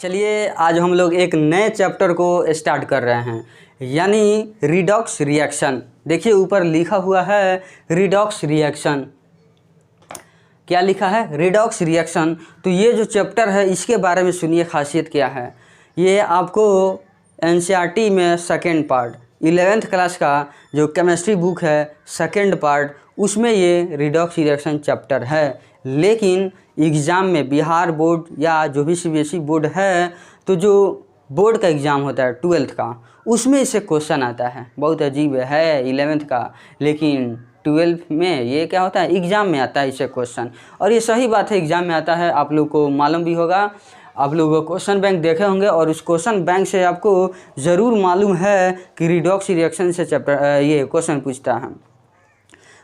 चलिए आज हम लोग एक नए चैप्टर को स्टार्ट कर रहे हैं, यानी रिडॉक्स रिएक्शन। देखिए ऊपर लिखा हुआ है रिडॉक्स रिएक्शन। क्या लिखा है? Redox reaction. तो ये जो चैप्टर है इसके बारे में सुनिए, खासियत क्या है। ये आपको एनसीईआरटी में सेकेंड पार्ट 11th क्लास का जो केमिस्ट्री बुक है सेकेंड पार्ट, उसमें ये रिडॉक्स रिएक्शन चैप्टर है। लेकिन एग्ज़ाम में बिहार बोर्ड या जो भी सीबीएसई बोर्ड है, तो जो बोर्ड का एग्ज़ाम होता है 12th का, उसमें इसे क्वेश्चन आता है। बहुत अजीब है 11th का, लेकिन 12th में ये क्या होता है, एग्ज़ाम में आता है इसे क्वेश्चन। और ये सही बात है, एग्ज़ाम में आता है। आप लोग को मालूम भी होगा, आप लोग क्वेश्चन बैंक देखे होंगे और उस क्वेश्चन बैंक से आपको ज़रूर मालूम है कि रिडॉक्स रिएक्शन से चैप्टर ये क्वेश्चन पूछता है।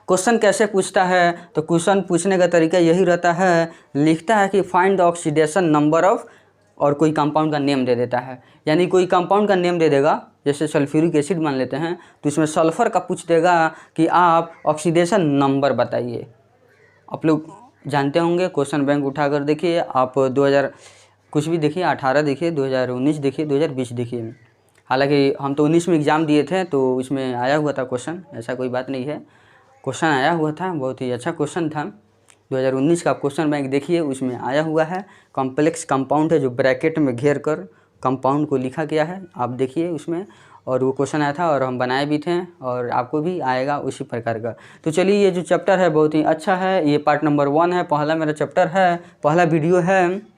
क्वेश्चन कैसे पूछता है? तो क्वेश्चन पूछने का तरीका यही रहता है, लिखता है कि find the oxidation number of, और कोई कंपाउंड का नेम दे देता है। यानी कोई कंपाउंड का नेम दे देगा, जैसे सल्फ्यूरिक एसिड मान लेते हैं, तो इसमें सल्फ़र का पूछ देगा कि आप ऑक्सीडेशन नंबर बताइए। आप लोग जानते होंगे, क्वेश्चन बैंक उठाकर देखिए आप। 2000 कुछ भी देखिए, 18 देखिए, 2019 देखिए, 2020 देखिए। हालांकि हम तो 19 में एग्ज़ाम दिए थे तो उसमें आया हुआ था क्वेश्चन, ऐसा कोई बात नहीं है, क्वेश्चन आया हुआ था, बहुत ही अच्छा क्वेश्चन था। 2019 का क्वेश्चन बैंक देखिए, उसमें आया हुआ है। कॉम्प्लेक्स कंपाउंड है जो ब्रैकेट में घेर कर कंपाउंड को लिखा गया है, आप देखिए उसमें। और वो क्वेश्चन आया था और हम बनाए भी थे, और आपको भी आएगा उसी प्रकार का। तो चलिए, ये जो चैप्टर है बहुत ही अच्छा है। ये पार्ट नंबर 1 है, पहला मेरा चैप्टर है, पहला वीडियो है।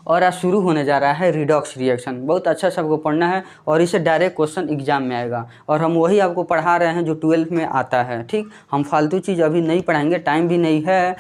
और आज शुरू होने जा रहा है रिडॉक्स रिएक्शन। बहुत अच्छा सबको पढ़ना है और इसे डायरेक्ट क्वेश्चन एग्जाम में आएगा। और हम वही आपको पढ़ा रहे हैं जो 12th में आता है, ठीक। हम फालतू चीज़ अभी नहीं पढ़ाएंगे, टाइम भी नहीं है,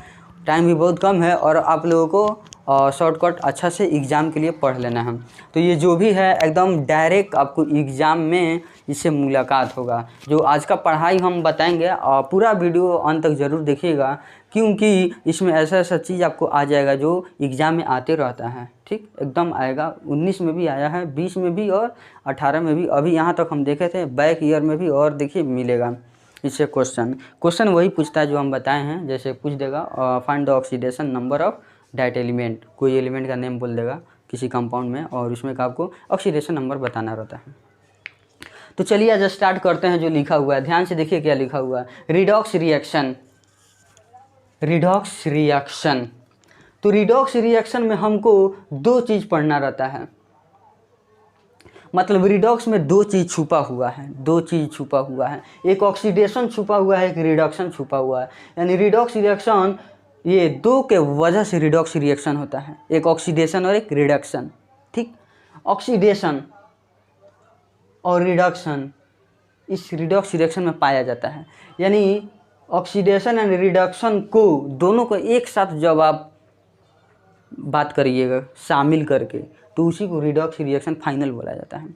टाइम भी बहुत कम है, और आप लोगों को शॉर्टकट अच्छा से एग्ज़ाम के लिए पढ़ लेना है। तो ये जो भी है एकदम डायरेक्ट आपको एग्ज़ाम में इससे मुलाकात होगा। जो आज का पढ़ाई हम बताएंगे, पूरा वीडियो अंत तक ज़रूर देखिएगा, क्योंकि इसमें ऐसा ऐसा चीज़ आपको आ जाएगा जो एग्ज़ाम में आते रहता है, ठीक। एकदम आएगा, 19 में भी आया है, 20 में भी और 18 में भी। अभी यहाँ तक हम देखे थे, बैक ईयर में भी, और देखिए मिलेगा इससे क्वेश्चन वही पूछता है जो हम बताए हैं। जैसे पूछ देगा find the oxidation number of diet element, कोई एलिमेंट का नेम बोल देगा किसी कंपाउंड में, और उसमें का आपको ऑक्सीडेशन नंबर बताना रहता है। तो चलिए आज स्टार्ट करते हैं। जो लिखा हुआ है ध्यान से देखिए, क्या लिखा हुआ है, रिडॉक्स रिएक्शन। रिडॉक्स रिएक्शन, तो रिडॉक्स रिएक्शन में हमको दो चीज़ पढ़ना रहता है। मतलब रिडॉक्स में दो चीज़ छुपा हुआ है, दो चीज़ छुपा हुआ है, एक ऑक्सीडेशन छुपा हुआ है, एक रिडक्शन छुपा हुआ है। यानी रिडॉक्स रिएक्शन, ये दो के वजह से रिडॉक्स रिएक्शन होता है, एक ऑक्सीडेशन और एक रिडक्शन, ठीक। ऑक्सीडेशन और रिडक्शन इस रिडॉक्स रिएक्शन में पाया जाता है। यानी ऑक्सीडेशन एंड रिडक्शन को, दोनों को एक साथ जब आप बात करिएगा शामिल करके, तो उसी को रिडॉक्स रिएक्शन फाइनल बोला जाता है,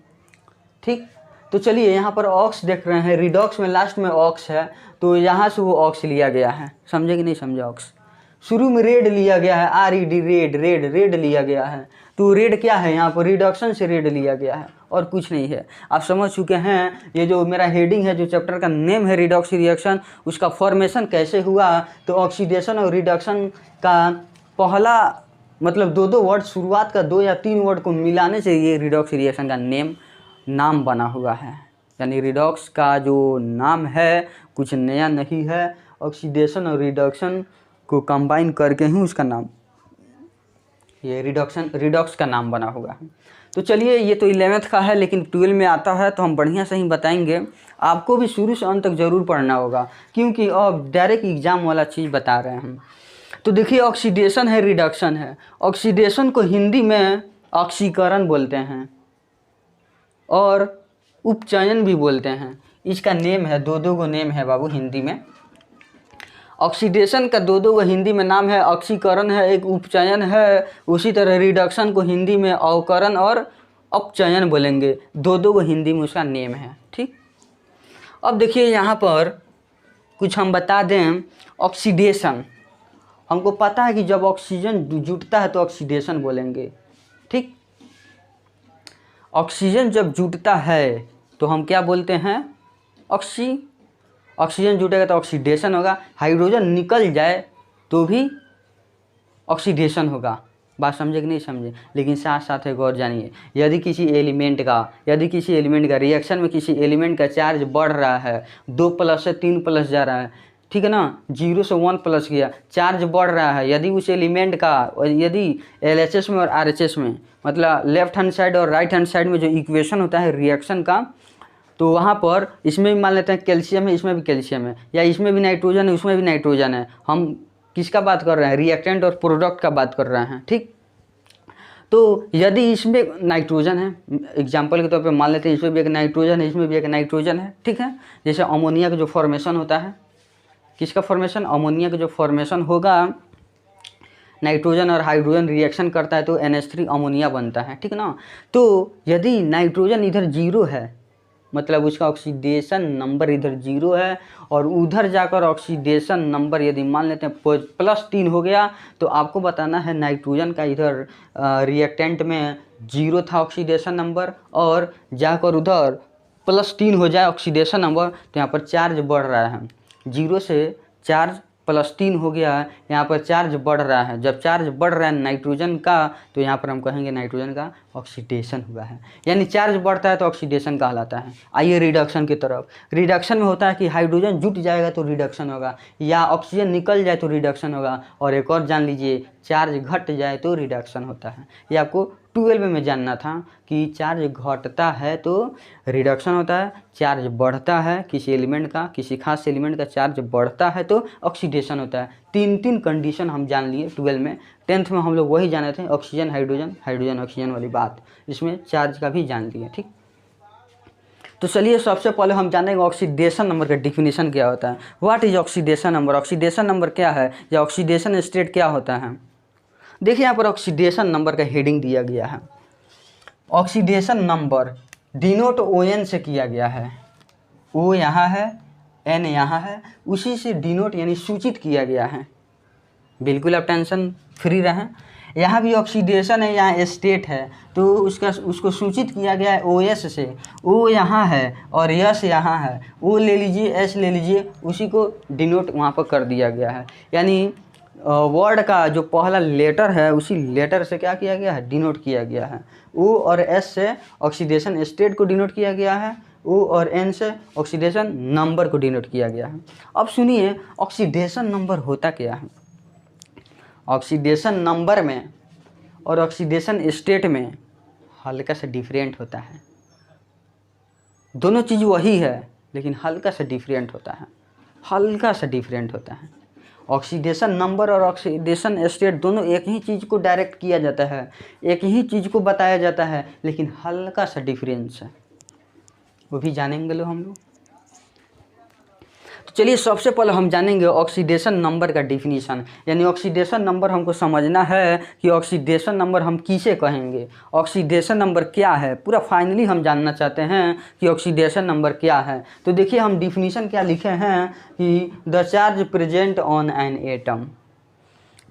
ठीक। तो चलिए यहाँ पर ऑक्स देख रहे हैं, रिडॉक्स में लास्ट में ऑक्स है, तो यहाँ से वो ऑक्स लिया गया है, समझे कि नहीं समझे। ऑक्स शुरू में रेड लिया गया है, RED, रेड लिया गया है। तो रेड क्या है, यहाँ पर रिडक्शन से रेड लिया गया है और कुछ नहीं है। आप समझ चुके हैं। ये जो मेरा हेडिंग है, जो चैप्टर का नेम है रिडॉक्स रिएक्शन, उसका फॉर्मेशन कैसे हुआ। तो ऑक्सीडेशन और रिडक्शन का पहला मतलब दो वर्ड, शुरुआत का 2 या 3 वर्ड को मिलाने से ये रिडॉक्स रिएक्शन का नाम बना हुआ है। यानी रिडॉक्स का जो नाम है कुछ नया नहीं है, ऑक्सीडेशन और रिडक्शन को कंबाइन करके ही उसका नाम, ये रिडॉक्स का नाम बना हुआ है। तो चलिए, ये तो 11th का है, लेकिन 12 में आता है तो हम बढ़िया से ही बताएंगे। आपको भी शुरू से अंत तक ज़रूर पढ़ना होगा, क्योंकि अब डायरेक्ट एग्जाम वाला चीज़ बता रहे हैं हम। तो देखिए, ऑक्सीडेशन है, रिडक्शन है। ऑक्सीडेशन को हिंदी में ऑक्सीकरण बोलते हैं और उपचयन भी बोलते हैं। इसका नेम है, दो गो नेम है बाबू हिंदी में। ऑक्सीडेशन का दो गो हिंदी में नाम है, ऑक्सीकरण है, एक उपचयन है। उसी तरह रिडक्शन को हिंदी में अवकरण और अपचयन बोलेंगे, दो गो हिंदी में उसका नेम है, ठीक। अब देखिए यहाँ पर कुछ हम बता दें। ऑक्सीडेशन, हमको पता है कि जब ऑक्सीजन जुटता है तो ऑक्सीडेशन बोलेंगे, ठीक। ऑक्सीजन जब जुटता है तो हम क्या बोलते हैं, ऑक्सीजन जुटेगा तो ऑक्सीडेशन होगा। हाइड्रोजन निकल जाए तो भी ऑक्सीडेशन होगा। बात समझे कि नहीं समझे? लेकिन साथ साथ एक और जानिए, यदि किसी एलिमेंट का रिएक्शन में किसी एलिमेंट का चार्ज बढ़ रहा है, 2 प्लस से 3 प्लस जा रहा है, ठीक है ना, 0 से 1 प्लस किया, चार्ज बढ़ रहा है, यदि उस एलिमेंट का, यदि LHS में और RHS में, मतलब लेफ्ट हैंड साइड और राइट हैंड साइड में जो इक्वेशन होता है रिएक्शन का, तो वहाँ पर इसमें भी मान लेते हैं कैल्शियम है, इसमें भी कैल्शियम है, या इसमें भी नाइट्रोजन है, उसमें भी नाइट्रोजन है, हम किसका बात कर रहे हैं? रिएक्टेंट और प्रोडक्ट का बात कर रहे हैं, ठीक। तो यदि इसमें नाइट्रोजन है, एग्जाम्पल के तौर पे मान लेते हैं इसमें भी एक नाइट्रोजन है, इसमें भी एक नाइट्रोजन है, ठीक है। जैसे अमोनिया का जो फॉर्मेशन होता है, किसका फॉर्मेशन? अमोनिया का जो फॉर्मेशन होगा, नाइट्रोजन और हाइड्रोजन रिएक्शन करता है तो NH3 अमोनिया बनता है, ठीक ना। तो यदि नाइट्रोजन इधर 0 है, मतलब उसका ऑक्सीडेशन नंबर इधर 0 है, और उधर जाकर ऑक्सीडेशन नंबर यदि मान लेते हैं +3 हो गया, तो आपको बताना है नाइट्रोजन का इधर रिएक्टेंट में 0 था ऑक्सीडेशन नंबर, और जाकर उधर +3 हो जाए ऑक्सीडेशन नंबर, तो यहाँ पर चार्ज बढ़ रहा है, 0 से चार्ज +3 हो गया है, यहाँ पर चार्ज बढ़ रहा है। जब चार्ज बढ़ रहा है नाइट्रोजन का, तो यहाँ पर हम कहेंगे नाइट्रोजन का ऑक्सीडेशन हुआ है, यानी चार्ज बढ़ता है तो ऑक्सीडेशन कहलाता है। आइए रिडक्शन की तरफ। रिडक्शन में होता है कि हाइड्रोजन जुट जाएगा तो रिडक्शन होगा, या ऑक्सीजन निकल जाए तो रिडक्शन होगा, और एक और जान लीजिए, चार्ज घट जाए तो रिडक्शन होता है। ये आपको 12 में जानना था कि चार्ज घटता है तो रिडक्शन होता है, चार्ज बढ़ता है किसी एलिमेंट का, किसी खास एलिमेंट का चार्ज बढ़ता है तो ऑक्सीडेशन होता है। 3 कंडीशन हम जान लिए 12 में। 10th में हम लोग वही जाने थे, ऑक्सीजन हाइड्रोजन, हाइड्रोजन ऑक्सीजन वाली बात, इसमें चार्ज का भी जान लिए, ठीक। तो चलिए सबसे पहले हम जानेंगे ऑक्सीडेशन नंबर का डिफिनीशन क्या होता है। What is oxidation number? Oxidation number क्या है, या ऑक्सीडेशन स्टेट क्या होता है? देखिए यहाँ पर ऑक्सीडेशन नंबर का हेडिंग दिया गया है। ऑक्सीडेशन नंबर डिनोट ON से किया गया है, O यहाँ है, N यहाँ है, उसी से डिनोट यानी सूचित किया गया है। बिल्कुल आप टेंशन फ्री रहें। यहाँ भी ऑक्सीडेशन है, यहाँ स्टेट है, तो उसको सूचित किया गया है OS से। O यहाँ है और S यहाँ है, O ले लीजिए, S ले लीजिए, उसी को डिनोट वहाँ पर कर दिया गया है। यानी वर्ड का जो पहला लेटर है उसी लेटर से क्या किया गया है? डिनोट किया गया है। O और S से ऑक्सीडेशन स्टेट को डिनोट किया गया है, O और N से ऑक्सीडेशन नंबर को डिनोट किया गया है। अब सुनिए ऑक्सीडेशन नंबर होता क्या है। ऑक्सीडेशन नंबर में और ऑक्सीडेशन स्टेट में हल्का सा डिफरेंट होता है। दोनों चीज़ वही है लेकिन हल्का सा डिफरेंट होता है, हल्का सा डिफरेंट होता है। ऑक्सीडेशन नंबर और ऑक्सीडेशन स्टेट दोनों एक ही चीज़ को डायरेक्ट किया जाता है, एक ही चीज़ को बताया जाता है, लेकिन हल्का सा डिफरेंस है, वो भी जानेंगे लो हम लोग। तो चलिए सबसे पहले हम जानेंगे ऑक्सीडेशन नंबर का डिफिनीशन। यानी ऑक्सीडेशन नंबर हमको समझना है कि ऑक्सीडेशन नंबर हम किसे कहेंगे, ऑक्सीडेशन नंबर क्या है, पूरा फाइनली हम जानना चाहते हैं कि ऑक्सीडेशन नंबर क्या है। तो देखिए हम डिफिनीशन क्या लिखे हैं कि the charge present on an atom,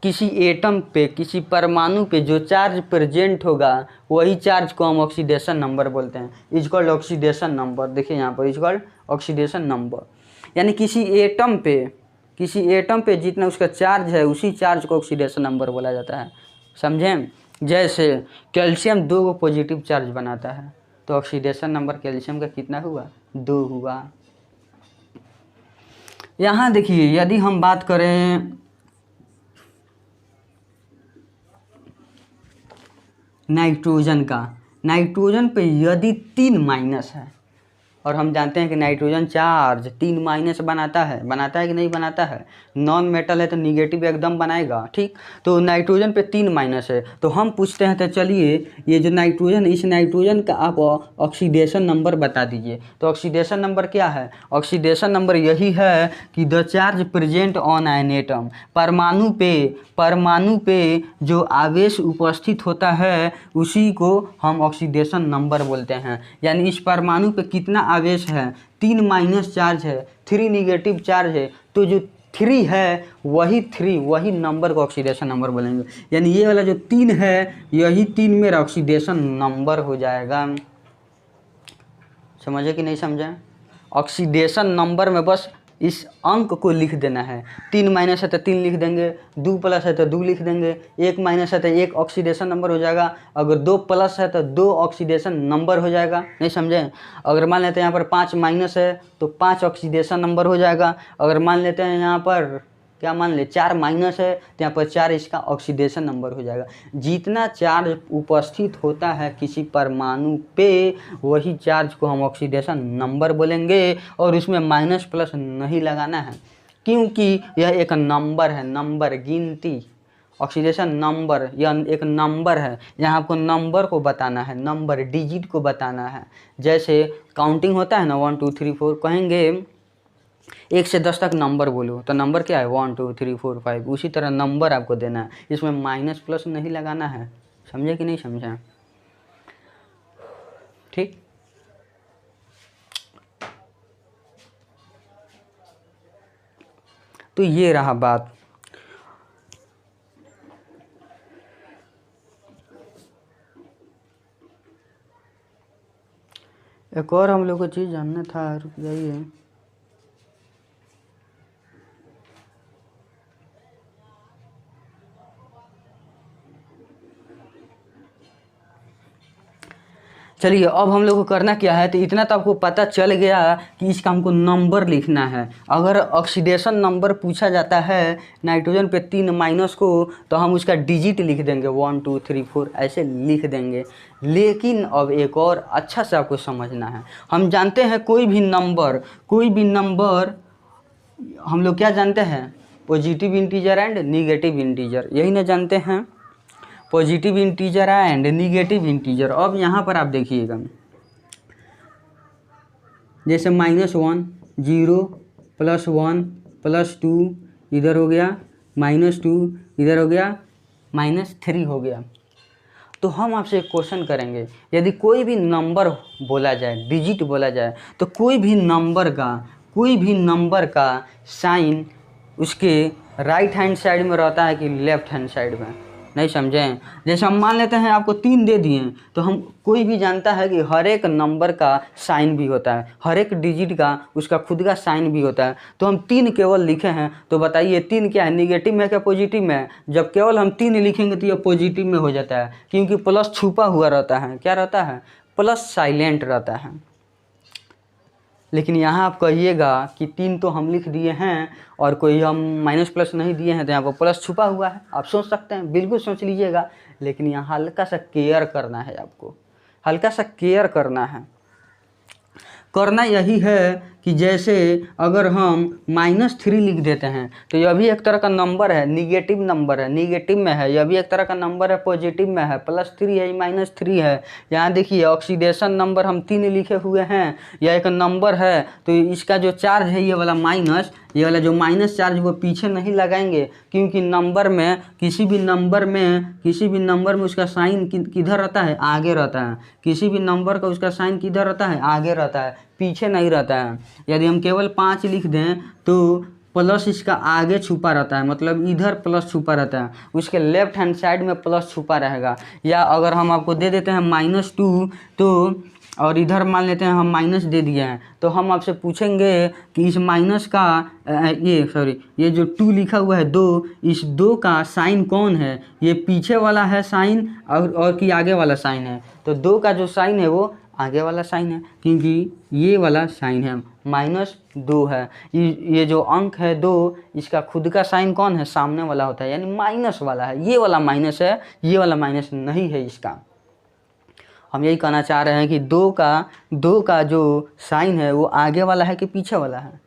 किसी एटम पे, किसी परमाणु पे जो चार्ज प्रेजेंट होगा वही चार्ज को हम ऑक्सीडेशन नंबर बोलते हैं। Is called oxidation number. देखिए यहाँ पर इज कॉल्ड ऑक्सीडेशन नंबर। यानी किसी एटम पे जितना उसका चार्ज है उसी चार्ज को ऑक्सीडेशन नंबर बोला जाता है, समझें। जैसे कैल्शियम 2 को पॉजिटिव चार्ज बनाता है तो ऑक्सीडेशन नंबर कैल्शियम का कितना हुआ? 2 हुआ। यहाँ देखिए यदि हम बात करें नाइट्रोजन का, नाइट्रोजन पे यदि 3 माइनस है, और हम जानते हैं कि नाइट्रोजन चार्ज 3 माइनस बनाता है कि नहीं बनाता है? नॉन मेटल है तो निगेटिव एकदम बनाएगा, ठीक। तो नाइट्रोजन पे 3 माइनस है, तो हम पूछते हैं तो चलिए ये जो नाइट्रोजन, इस नाइट्रोजन का आप ऑक्सीडेशन नंबर बता दीजिए। तो ऑक्सीडेशन नंबर क्या है? ऑक्सीडेशन नंबर यही है कि the charge present on an atom, परमाणु पे जो आवेश उपस्थित होता है उसी को हम ऑक्सीडेशन नंबर बोलते हैं। यानी इस परमाणु पे कितना आवेश है? 3 माइनस चार्ज है, 3 निगेटिव चार्ज है, तो जो 3 है वही नंबर को ऑक्सीडेशन नंबर बोलेंगे। यानी ये वाला जो 3 है यही 3 मेरा ऑक्सीडेशन नंबर हो जाएगा। समझे कि नहीं समझे? ऑक्सीडेशन नंबर में बस इस अंक को लिख देना है। 3 माइनस है तो 3 लिख देंगे, 2 प्लस है तो 2 लिख देंगे, 1 माइनस है तो 1 ऑक्सीडेशन नंबर हो जाएगा, अगर 2 प्लस है तो 2 ऑक्सीडेशन नंबर हो जाएगा। नहीं समझे? अगर मान लेते हैं यहाँ पर 5 माइनस है तो 5 ऑक्सीडेशन नंबर हो जाएगा। अगर मान लेते हैं यहाँ पर क्या मान ले 4 माइनस है तो यहाँ पर 4 इसका ऑक्सीडेशन नंबर हो जाएगा। जितना चार्ज उपस्थित होता है किसी परमाणु पे वही चार्ज को हम ऑक्सीडेशन नंबर बोलेंगे, और उसमें माइनस प्लस नहीं लगाना है क्योंकि यह एक नंबर है, नंबर गिनती। ऑक्सीडेशन नंबर यह एक नंबर है, यहाँ आपको नंबर को बताना है, नंबर डिजिट को बताना है। जैसे काउंटिंग होता है ना 1 2 3 4, कहेंगे 1 से 10 तक नंबर बोलो तो नंबर क्या है 1 2 3 4 5, उसी तरह नंबर आपको देना है, इसमें माइनस प्लस नहीं लगाना है। समझे कि नहीं समझे? ठीक। तो ये रहा बात। एक और हम लोग को चीज़ जानना था, रुक जाइए। चलिए अब हम लोग को करना क्या है, तो इतना तो आपको पता चल गया कि इसका हमको नंबर लिखना है। अगर ऑक्सीडेशन नंबर पूछा जाता है नाइट्रोजन पे 3 माइनस को तो हम उसका डिजिट लिख देंगे 1 2 3 4 ऐसे लिख देंगे। लेकिन अब एक और अच्छा से आपको समझना है, हम जानते हैं कोई भी नंबर हम लोग क्या जानते हैं, positive integer and negative integer, यही ना जानते हैं, positive integer and negative integer. अब यहाँ पर आप देखिएगा जैसे -1 0 +1 +2 इधर हो गया, -2 इधर हो गया, -3 हो गया। तो हम आपसे एक क्वेश्चन करेंगे, यदि कोई भी नंबर बोला जाए, डिजिट बोला जाए, तो कोई भी नंबर का साइन उसके राइट हैंड साइड में रहता है कि लेफ्ट हैंड साइड में? नहीं समझें? जैसे हम मान लेते हैं आपको 3 दे दिए, तो हम कोई भी जानता है कि हर एक नंबर का साइन भी होता है, हर एक डिजिट का उसका खुद का साइन भी होता है। तो हम 3 केवल लिखे हैं, तो बताइए 3 क्या है, निगेटिव में क्या पॉजिटिव में? जब केवल हम 3 लिखेंगे तो ये पॉजिटिव में हो जाता है, क्योंकि प्लस छुपा हुआ रहता है। क्या रहता है? प्लस साइलेंट रहता है। लेकिन यहाँ आप कहिएगा कि 3 तो हम लिख दिए हैं और कोई हम माइनस प्लस नहीं दिए हैं, तो यहाँ पर प्लस छुपा हुआ है। आप सोच सकते हैं, बिल्कुल सोच लीजिएगा, लेकिन यहाँ हल्का सा केयर करना है आपको, हल्का सा केयर करना है। करना यही है कि जैसे अगर हम -3 लिख देते हैं तो यह भी एक तरह का नंबर है, निगेटिव नंबर है, निगेटिव में है। यह भी एक तरह का नंबर है, पॉजिटिव में है, +3 है, -3 है। यहाँ देखिए ऑक्सीडेशन नंबर हम 3 लिखे हुए हैं, यह एक नंबर है, तो इसका जो चार्ज है ये वाला माइनस, ये वाला जो माइनस चार्ज वो पीछे नहीं लगाएंगे, क्योंकि नंबर में किसी भी नंबर में उसका साइन किधर रहता है? आगे रहता है। किसी भी नंबर का उसका साइन किधर रहता है? आगे रहता है, पीछे नहीं रहता है। यदि हम केवल 5 लिख दें तो प्लस इसका आगे छुपा रहता है, मतलब इधर प्लस छुपा रहता है, उसके लेफ्ट हैंड साइड में प्लस छुपा रहेगा। या अगर हम आपको दे देते हैं -2 तो, और इधर मान लेते हैं हम माइनस दे दिए हैं, तो हम आपसे पूछेंगे कि इस माइनस का ये जो 2 लिखा हुआ है 2, इस 2 का साइन कौन है? ये पीछे वाला है साइन और कि आगे वाला साइन है? तो 2 का जो साइन है वो आगे वाला साइन है, क्योंकि ये वाला साइन है -2 है। ये जो अंक है 2, इसका खुद का साइन कौन है? सामने वाला होता है, यानी माइनस वाला है। ये वाला माइनस है, ये वाला माइनस नहीं है इसका। हम यही कहना चाह रहे हैं कि 2 का जो साइन है वो आगे वाला है कि पीछे वाला है?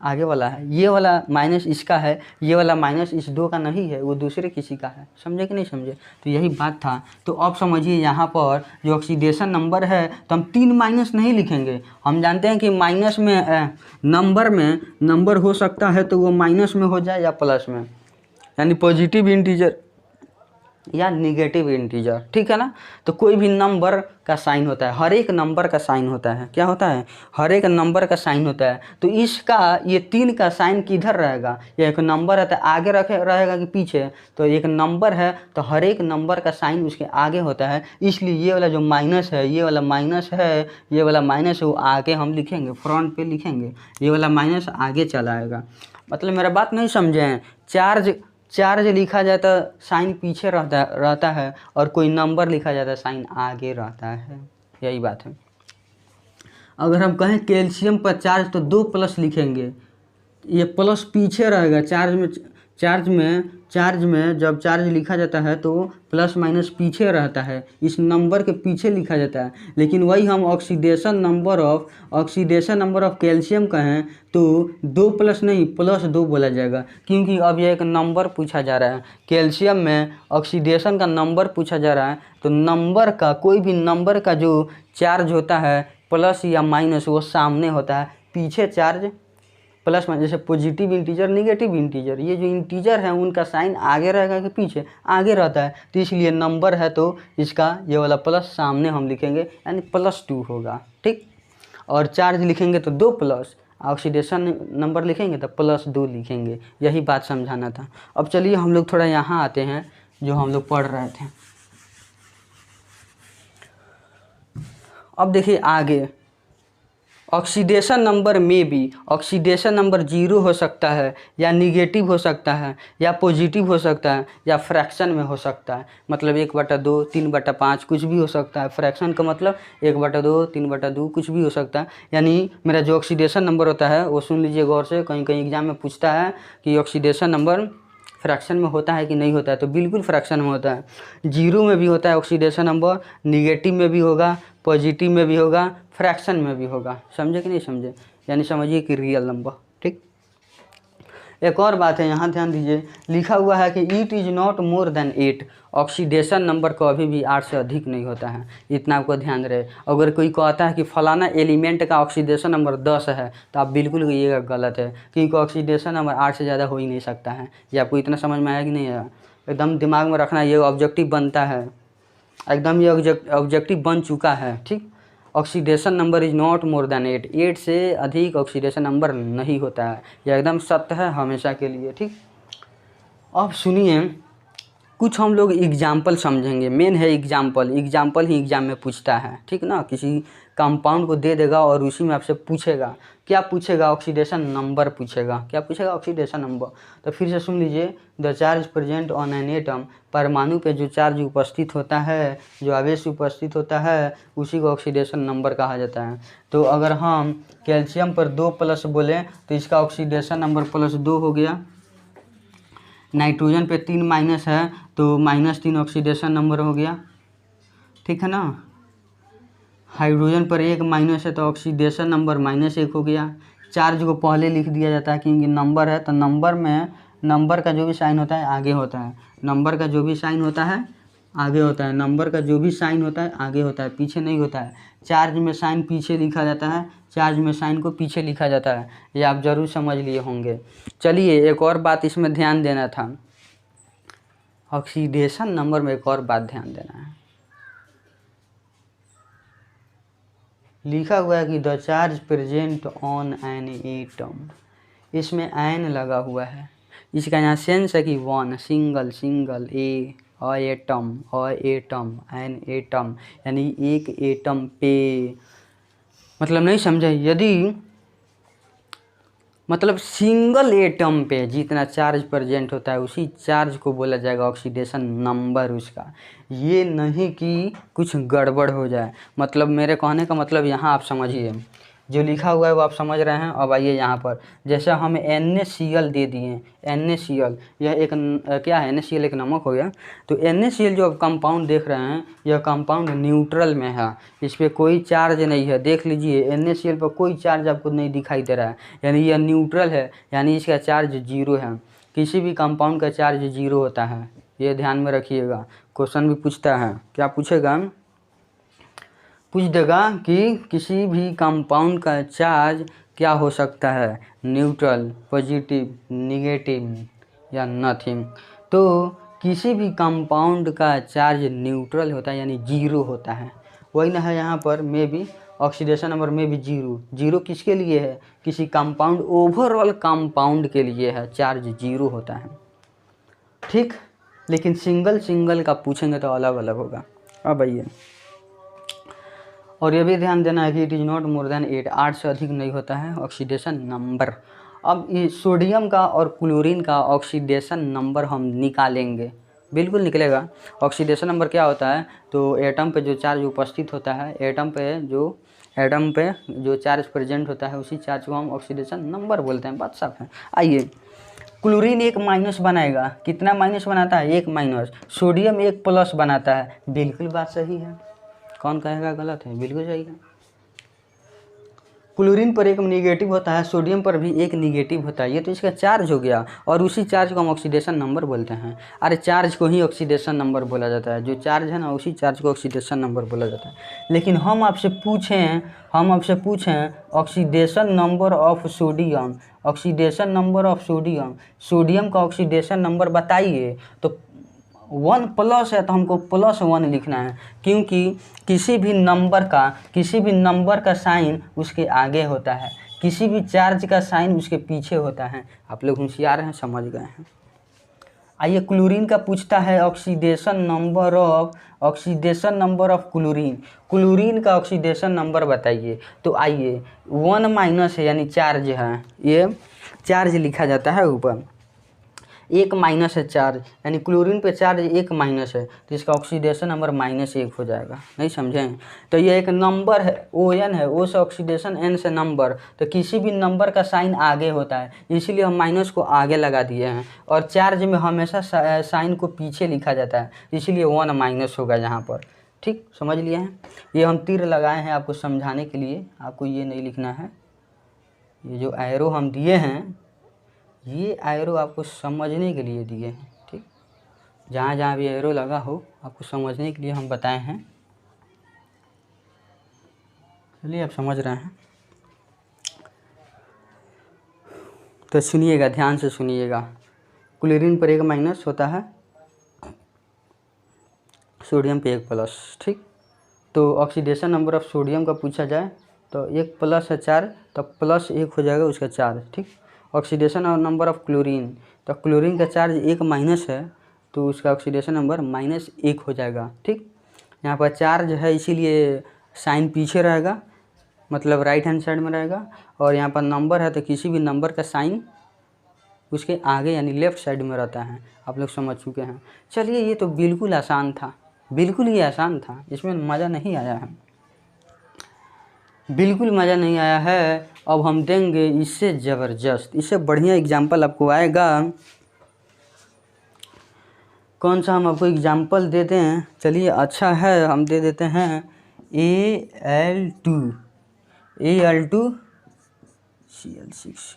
आगे वाला है। ये वाला माइनस इसका है, ये वाला माइनस इस 2 का नहीं है, वो दूसरे किसी का है। समझे कि नहीं समझे? तो यही बात था। तो अब समझिए यहाँ पर जो ऑक्सीडेशन नंबर है, तो हम 3 माइनस नहीं लिखेंगे। हम जानते हैं कि माइनस में नंबर हो सकता है तो वो माइनस में हो जाए या प्लस में, यानी पॉजिटिव इंटीजर या निगेटिव इंटीजर, ठीक है ना। तो कोई भी नंबर का साइन होता है, हर एक नंबर का साइन होता है, क्या होता है, हर एक नंबर का साइन होता है। तो इसका ये 3 का साइन किधर रहेगा, ये एक नंबर है तो आगे रहेगा कि पीछे, तो एक नंबर है तो हर एक नंबर का साइन उसके आगे होता है। इसलिए ये वाला जो माइनस है, ये वाला माइनस है, ये वाला माइनस है, वो आगे हम लिखेंगे, फ्रंट पे लिखेंगे, ये वाला माइनस आगे चला आएगा। मतलब मेरा बात नहीं समझे हैं। चार्ज लिखा जाता है साइन पीछे रहता है और कोई नंबर लिखा जाता है साइन आगे रहता है, यही बात है। अगर हम कहें कैल्शियम पर चार्ज तो 2 प्लस लिखेंगे, ये प्लस पीछे रहेगा। चार्ज में जब चार्ज लिखा जाता है तो प्लस माइनस पीछे रहता है, इस नंबर के पीछे लिखा जाता है। लेकिन वही हम ऑक्सीडेशन नंबर ऑफ कैल्शियम कहें तो 2 प्लस नहीं +2 बोला जाएगा, क्योंकि अब यह एक नंबर पूछा जा रहा है। कैल्शियम में ऑक्सीडेशन का नंबर पूछा जा रहा है, तो नंबर का, कोई भी नंबर का जो चार्ज होता है प्लस या माइनस, वो सामने होता है, पीछे चार्ज प्लस माइनस। जैसे पॉजिटिव इंटीजर, निगेटिव इंटीजर, ये जो इंटीजर है उनका साइन आगे रहेगा कि पीछे, आगे रहता है। तो इसलिए नंबर है तो इसका ये वाला प्लस सामने हम लिखेंगे, यानी +2 होगा, ठीक। और चार्ज लिखेंगे तो 2 प्लस, ऑक्सीडेशन नंबर लिखेंगे तो +2 लिखेंगे। यही बात समझाना था। अब चलिए हम लोग थोड़ा यहाँ आते हैं जो हम लोग पढ़ रहे थे। अब देखिए आगे, ऑक्सीडेशन नंबर में भी, ऑक्सीडेशन नंबर 0 हो सकता है या निगेटिव हो सकता है या पॉजिटिव हो सकता है या फ्रैक्शन में हो सकता है। मतलब 1/2, 3/5 कुछ भी हो सकता है। फ्रैक्शन का मतलब 1/2, 3/2 कुछ भी हो सकता है। यानी मेरा जो ऑक्सीडेशन नंबर होता है वो सुन लीजिए गौर से, कहीं कहीं एग्जाम में पूछता है कि ऑक्सीडेशन नंबर फ्रैक्शन में होता है कि नहीं होता है, तो बिल्कुल फ्रैक्शन में होता है। 0 में भी होता है ऑक्सीडेशन नंबर, निगेटिव में भी होगा, पॉजिटिव में भी होगा, फ्रैक्शन में भी होगा। समझे कि नहीं समझे, यानी समझिए कि रियल नंबर, ठीक। एक और बात है, यहाँ ध्यान दीजिए, लिखा हुआ है कि it is not more than 8। Oxidation number कभी भी 8 से अधिक नहीं होता है, इतना आपको ध्यान रहे। अगर कोई कहता है कि फलाना एलिमेंट का ऑक्सीडेशन नंबर 10 है, तो आप बिल्कुल कहिएगा गलत है, क्योंकि ऑक्सीडेशन नंबर 8 से ज़्यादा हो ही नहीं सकता है। ये आपको इतना समझ में आया कि नहीं आया, एकदम दिमाग में रखना, ये ऑब्जेक्टिव बनता है, एकदम ये ऑब्जेक्टिव बन चुका है, ठीक। Oxidation number is not more than 8 से अधिक ऑक्सीडेशन नंबर नहीं होता है, यह एकदम सत्य है हमेशा के लिए, ठीक। अब सुनिए, कुछ हम लोग एग्जाम्पल समझेंगे। मेन है एग्जाम्पल ही एग्जाम में पूछता है, ठीक ना। किसी कंपाउंड को दे देगा और उसी में आपसे पूछेगा, क्या पूछेगा, ऑक्सीडेशन नंबर पूछेगा। क्या पूछेगा, ऑक्सीडेशन नंबर। तो फिर से सुन लीजिए, the charge present on an atom, परमाणु पे जो चार्ज उपस्थित होता है, जो आवेश उपस्थित होता है, उसी को ऑक्सीडेशन नंबर कहा जाता है। तो अगर हम कैल्शियम पर 2 प्लस बोलें तो इसका ऑक्सीडेशन नंबर +2 हो गया। नाइट्रोजन पे 3 माइनस है तो -3 ऑक्सीडेशन नंबर हो गया, ठीक है ना। हाइड्रोजन पर 1 माइनस है तो ऑक्सीडेशन नंबर -1 हो गया। चार्ज को पहले लिख दिया जाता है क्योंकि नंबर है, तो नंबर में नंबर का जो भी साइन होता है आगे होता है, नंबर का जो भी साइन होता है आगे होता है, नंबर का जो भी साइन होता है आगे होता है, पीछे नहीं होता है। चार्ज में साइन पीछे लिखा जाता है, चार्ज में साइन को पीछे लिखा जाता है, ये आप ज़रूर समझ लिए होंगे। चलिए एक और बात इसमें ध्यान देना था, ऑक्सीडेशन नंबर में एक और बात ध्यान देना है। लिखा हुआ है कि the charge present on an atom, इसमें एन लगा हुआ है, इसका यहाँ सेंस है कि 1 सिंगल एटम एन एटम, यानी एक एटम पे। मतलब नहीं समझे, यदि मतलब सिंगल एटम पे जितना चार्ज प्रेजेंट होता है उसी चार्ज को बोला जाएगा ऑक्सीडेशन नंबर उसका। ये नहीं कि कुछ गड़बड़ हो जाए। मतलब मेरे कहने का मतलब यहाँ आप समझिए, जो लिखा हुआ है वो आप समझ रहे हैं। अब आइए यहाँ पर, जैसे हम NaCl दे दिए, NaCl यह एक क्या है, NaCl एक नमक हो गया। तो NaCl जो आप कंपाउंड देख रहे हैं, यह कंपाउंड न्यूट्रल में है, इस पर कोई चार्ज नहीं है। देख लीजिए NaCl पर कोई चार्ज आपको नहीं दिखाई दे रहा है, यानी यह न्यूट्रल है, यानी इसका चार्ज 0 है। किसी भी कंपाउंड का चार्ज 0 होता है, ये ध्यान में रखिएगा। क्वेश्चन भी पूछता है, क्या पूछेगा, पूछ देगा कि किसी भी कंपाउंड का चार्ज क्या हो सकता है, न्यूट्रल, पॉजिटिव, निगेटिव या नथिंग। तो किसी भी कंपाउंड का चार्ज न्यूट्रल होता है यानी जीरो होता है। वही ना है यहाँ पर में भी ऑक्सीडेशन नंबर में भी जीरो। जीरो किसके लिए है? किसी कंपाउंड, ओवरऑल कंपाउंड के लिए है, चार्ज जीरो होता है। ठीक, लेकिन सिंगल सिंगल का पूछेंगे तो अलग अलग होगा। अब आइए, और ये भी ध्यान देना है कि it is not more than 8, 8 से अधिक नहीं होता है ऑक्सीडेशन नंबर। अब ये सोडियम का और क्लोरीन का ऑक्सीडेशन नंबर हम निकालेंगे, बिल्कुल निकलेगा। ऑक्सीडेशन नंबर क्या होता है? तो एटम पे जो चार्ज उपस्थित होता है, एटम पे जो चार्ज प्रेजेंट होता है उसी चार्ज को हम ऑक्सीडेशन नंबर बोलते हैं। बात साफ है। आइए, क्लोरीन एक माइनस बनाएगा, कितना माइनस बनाता है? एक माइनस। सोडियम एक प्लस बनाता है, बिल्कुल बात सही है। कौन कहेगा गलत है? बिल्कुल सही है। क्लोरीन पर एक निगेटिव होता है, सोडियम पर भी एक निगेटिव होता है। ये तो इसका चार्ज हो गया, और उसी चार्ज को हम ऑक्सीडेशन नंबर बोलते हैं। अरे चार्ज को ही ऑक्सीडेशन नंबर बोला जाता है, जो चार्ज है ना उसी चार्ज को ऑक्सीडेशन नंबर बोला जाता है। लेकिन हम आपसे पूछें oxidation number of sodium, oxidation number of sodium, sodium का ऑक्सीडेशन नंबर बताइए, तो 1 प्लस है तो हमको +1 लिखना है, क्योंकि किसी भी नंबर का साइन उसके आगे होता है, किसी भी चार्ज का साइन उसके पीछे होता है। आप लोग होशियार हैं, समझ गए हैं। आइए, क्लोरीन का पूछता है ऑक्सीडेशन नंबर ऑफ क्लोरीन का ऑक्सीडेशन नंबर बताइए। तो आइए, 1 माइनस है यानी चार्ज है, ये चार्ज लिखा जाता है ऊपर, एक माइनस है चार्ज, यानी क्लोरीन पे चार्ज एक माइनस है, तो इसका ऑक्सीडेशन नंबर -1 हो जाएगा। नहीं समझें? तो ये एक नंबर है, ON है, O से ऑक्सीडेशन, N से नंबर, तो किसी भी नंबर का साइन आगे होता है, इसीलिए हम माइनस को आगे लगा दिए हैं। और चार्ज में हमेशा साइन को पीछे लिखा जाता है, इसीलिए 1 माइनस होगा यहाँ पर। ठीक, समझ लिए हैं? ये हम तीर लगाए हैं आपको समझाने के लिए, आपको ये नहीं लिखना है। ये जो एरो हम दिए हैं, ये एरो आपको समझने के लिए दिए हैं। ठीक, जहाँ जहाँ भी एरो लगा हो आपको समझने के लिए हम बताए हैं। चलिए, आप समझ रहे हैं तो सुनिएगा, ध्यान से सुनिएगा। क्लोरीन पर एक माइनस होता है, सोडियम पे एक प्लस। ठीक, तो ऑक्सीडेशन नंबर ऑफ सोडियम का पूछा जाए तो एक प्लस है 4, तो +1 हो जाएगा उसका चार्ज। ठीक, ऑक्सीडेशन और नंबर ऑफ क्लोरीन, तो क्लोरीन का चार्ज एक माइनस है, तो उसका ऑक्सीडेशन नंबर -1 हो जाएगा। ठीक, यहाँ पर चार्ज है इसीलिए साइन पीछे रहेगा, मतलब राइट हैंड साइड में रहेगा, और यहाँ पर नंबर है तो किसी भी नंबर का साइन उसके आगे यानी लेफ़्ट साइड में रहता है। आप लोग समझ चुके हैं। चलिए, ये तो बिल्कुल आसान था, बिल्कुल ही आसान था, इसमें मज़ा नहीं आया है, बिल्कुल मज़ा नहीं आया है। अब हम देंगे इससे ज़बरदस्त, इससे बढ़िया एग्जाम्पल आपको आएगा। कौन सा हम आपको एग्जाम्पल देते हैं? चलिए, अच्छा है, हम दे देते हैं Al2Cl6।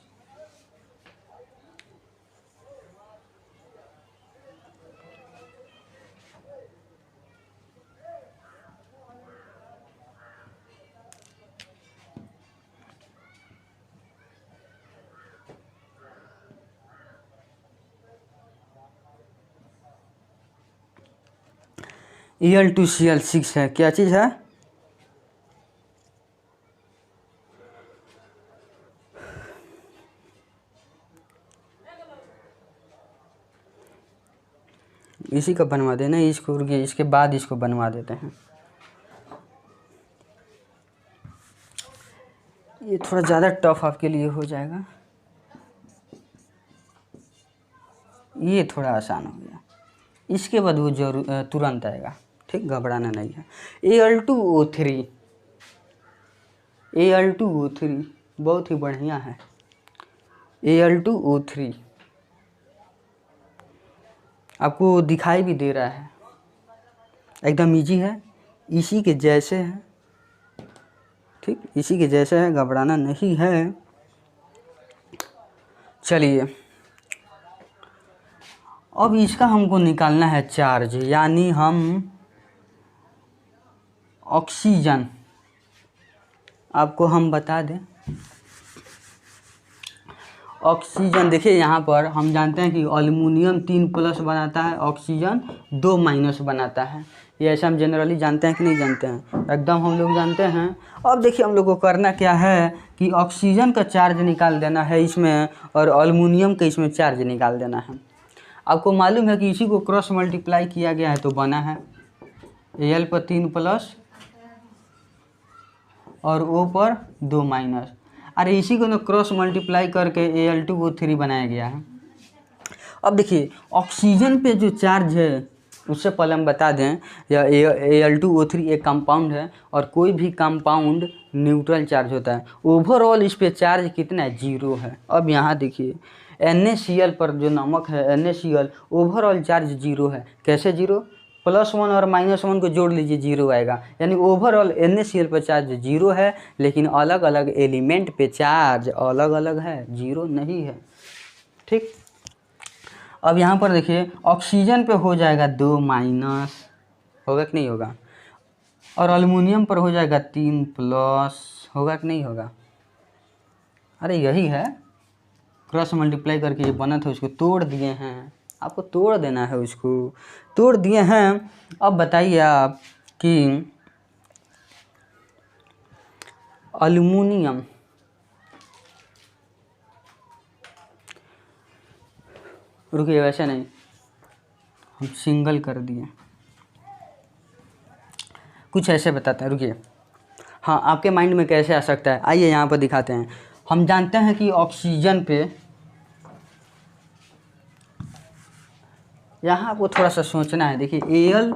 Al2Cl6 है, क्या चीज़ है? इसी का बनवा देना, इसको रुकिए, इसके बाद इसको बनवा देते हैं। ये थोड़ा ज़्यादा टफ आपके लिए हो जाएगा, ये थोड़ा आसान हो गया, इसके बाद वो तुरंत आएगा। ठीक, घबराना नहीं है। Al2O3 बहुत ही बढ़िया है। Al2O3 आपको दिखाई भी दे रहा है, एकदम इजी है, इसी के जैसे है। ठीक, इसी के जैसे है, घबराना नहीं है। चलिए, अब इसका हमको निकालना है चार्ज, यानी हम ऑक्सीजन, आपको हम बता दें ऑक्सीजन, देखिए यहाँ पर हम जानते हैं कि एल्युमिनियम 3+ बनाता है, ऑक्सीजन 2- बनाता है। ये ऐसा हम जनरली जानते हैं कि नहीं जानते हैं? एकदम हम लोग जानते हैं। अब देखिए हम लोग को करना क्या है कि ऑक्सीजन का चार्ज निकाल देना है इसमें, और एल्युमिनियम का इसमें चार्ज निकाल देना है। आपको मालूम है कि इसी को क्रॉस मल्टीप्लाई किया गया है तो बना है Al पर 3+ और O पर 2-। अरे इसी को ना क्रॉस मल्टीप्लाई करके Al2O3 बनाया गया है। अब देखिए ऑक्सीजन पे जो चार्ज है उससे पहले हम बता दें, या Al2O3 एक कंपाउंड है, और कोई भी कंपाउंड न्यूट्रल चार्ज होता है। ओवरऑल इस पे चार्ज कितना है? 0 है। अब यहाँ देखिए NaCl पर जो नमक है NaCl, ओवरऑल चार्ज 0 है। कैसे 0? +1 और -1 को जोड़ लीजिए 0 आएगा, यानी ओवरऑल NaCl पर चार्ज 0 है, लेकिन अलग अलग एलिमेंट पे चार्ज अलग अलग है, 0 नहीं है। ठीक। अब यहाँ पर देखिए ऑक्सीजन पे हो जाएगा 2-, होगा कि नहीं होगा, और एल्युमिनियम पर हो जाएगा 3+, होगा कि नहीं होगा? अरे यही है, क्रॉस मल्टीप्लाई करके ये बना था उसको तोड़ दिए हैं, आपको तोड़ देना है, उसको तोड़ दिए हैं। अब बताइए आप कि एल्युमिनियम, रुकिए वैसे नहीं, हम सिंगल कर दिए, कुछ ऐसे बताते हैं, रुकिए। हाँ, आपके माइंड में कैसे आ सकता है, आइए यहाँ पर दिखाते हैं। हम जानते हैं कि ऑक्सीजन पे, यहाँ आपको थोड़ा सा सोचना है। देखिए Al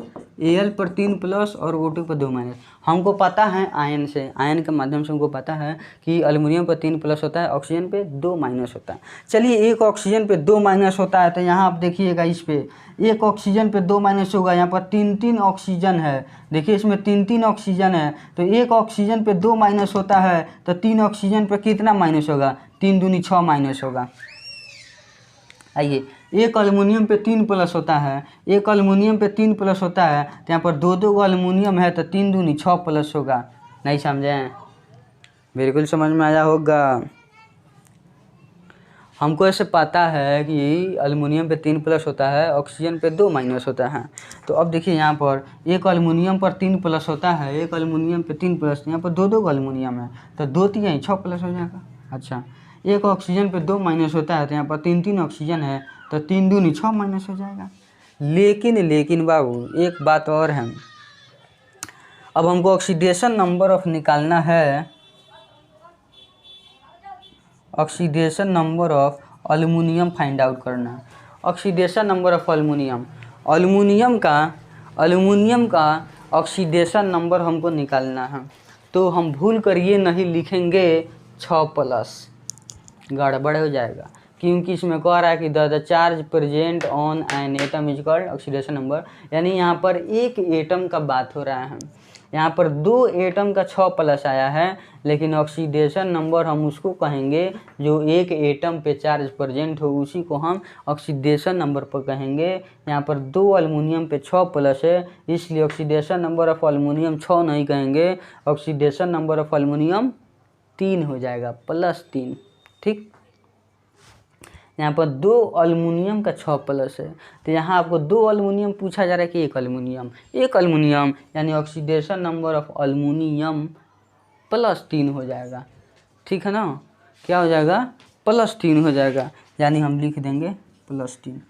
पर 3+ और O2 पर 2-। हमको पता है आयन से, आयन के माध्यम से हमको पता है कि एल्युमिनियम पर 3+ होता है, ऑक्सीजन पे 2- होता है। चलिए एक ऑक्सीजन पे 2- होता है, तो यहाँ आप देखिएगा इस पे एक ऑक्सीजन पे 2- होगा, यहाँ पर 3 ऑक्सीजन है। देखिए इसमें 3 ऑक्सीजन है, तो एक ऑक्सीजन पे 2- होता है, तो 3 ऑक्सीजन पे कितना माइनस होगा? 3 दूनी 6- होगा। आइए एक एल्युमिनियम पे 3+ होता है, एक एल्युमिनियम पे 3+ होता है, तो यहाँ पर 2 एल्युमिनियम है, तो 3 दूनी 6+ होगा। नहीं समझे? बिल्कुल समझ में आया होगा। हमको ऐसे पता है कि एल्युमिनियम पे 3+ होता है, ऑक्सीजन पे 2- होता है। तो अब देखिए यहाँ पर एक एल्युमिनियम पर 3+ होता है, एक एल्युमिनियम पे 3+, यहाँ पर 2 एल्युमिनियम है, तो 2 3 6+ हो जाएगा। अच्छा, एक ऑक्सीजन पे 2- होता है, तो यहाँ पर 3 ऑक्सीजन है, तो 3 दूनी 6- हो जाएगा। लेकिन बाबू एक बात और है, अब हमको ऑक्सीडेशन नंबर ऑफ निकालना है, oxidation number of aluminium find out करना है। Oxidation number of aluminium, aluminium का ऑक्सीडेशन नंबर हमको निकालना है। तो हम भूल कर ये नहीं लिखेंगे 6+, गड़बड़ हो जाएगा, क्योंकि इसमें कह रहा है कि the charge present on an atom is called oxidation number, यानी यहाँ पर एक एटम का बात हो रहा है। यहाँ पर 2 एटम का 6+ आया है, लेकिन ऑक्सीडेशन नंबर हम उसको कहेंगे जो एक एटम पे चार्ज प्रेजेंट हो, उसी को हम ऑक्सीडेशन नंबर पर कहेंगे। यहाँ पर 2 एल्युमिनियम पे 6+ है, इसलिए ऑक्सीडेशन नंबर ऑफ एल्युमिनियम 6 नहीं कहेंगे, ऑक्सीडेशन नंबर ऑफ एल्युमिनियम 3 हो जाएगा, +3। ठीक। यहाँ पर 2 एल्युमिनियम का 6+ है, तो यहाँ आपको 2 एल्युमिनियम पूछा जा रहा है कि एक एल्युमिनियम, यानी ऑक्सीडेशन नंबर ऑफ एल्युमिनियम +3 हो जाएगा। ठीक है ना? क्या हो जाएगा? +3 हो जाएगा, यानी हम लिख देंगे +3।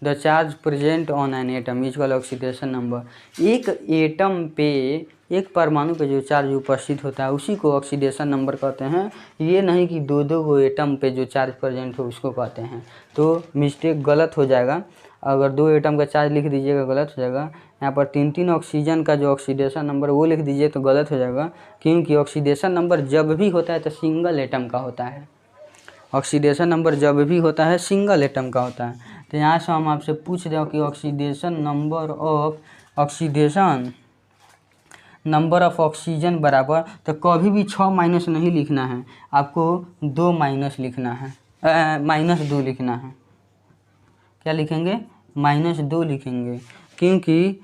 The charge present on an atom is equal oxidation number. एक एटम पे, एक परमाणु पे जो चार्ज उपस्थित होता है उसी को ऑक्सीडेशन नंबर कहते हैं। ये नहीं कि 2 गो एटम पे जो चार्ज प्रेजेंट हो उसको कहते हैं, तो मिस्टेक गलत हो जाएगा। अगर 2 एटम का चार्ज लिख दीजिएगा गलत हो जाएगा। यहाँ पर 3 ऑक्सीजन का जो ऑक्सीडेशन नंबर वो लिख दीजिए तो गलत हो जाएगा, क्योंकि ऑक्सीडेशन नंबर जब भी होता है तो सिंगल एटम का होता है। ऑक्सीडेशन नंबर जब भी होता है सिंगल एटम का होता है। तो यहाँ से हम आपसे पूछ रहे हो कि ऑक्सीडेशन नंबर ऑफ ऑक्सीजन बराबर, तो कभी भी 6- नहीं लिखना है, आपको 2- लिखना है, -2 लिखना है। क्या लिखेंगे? -2 लिखेंगे, क्योंकि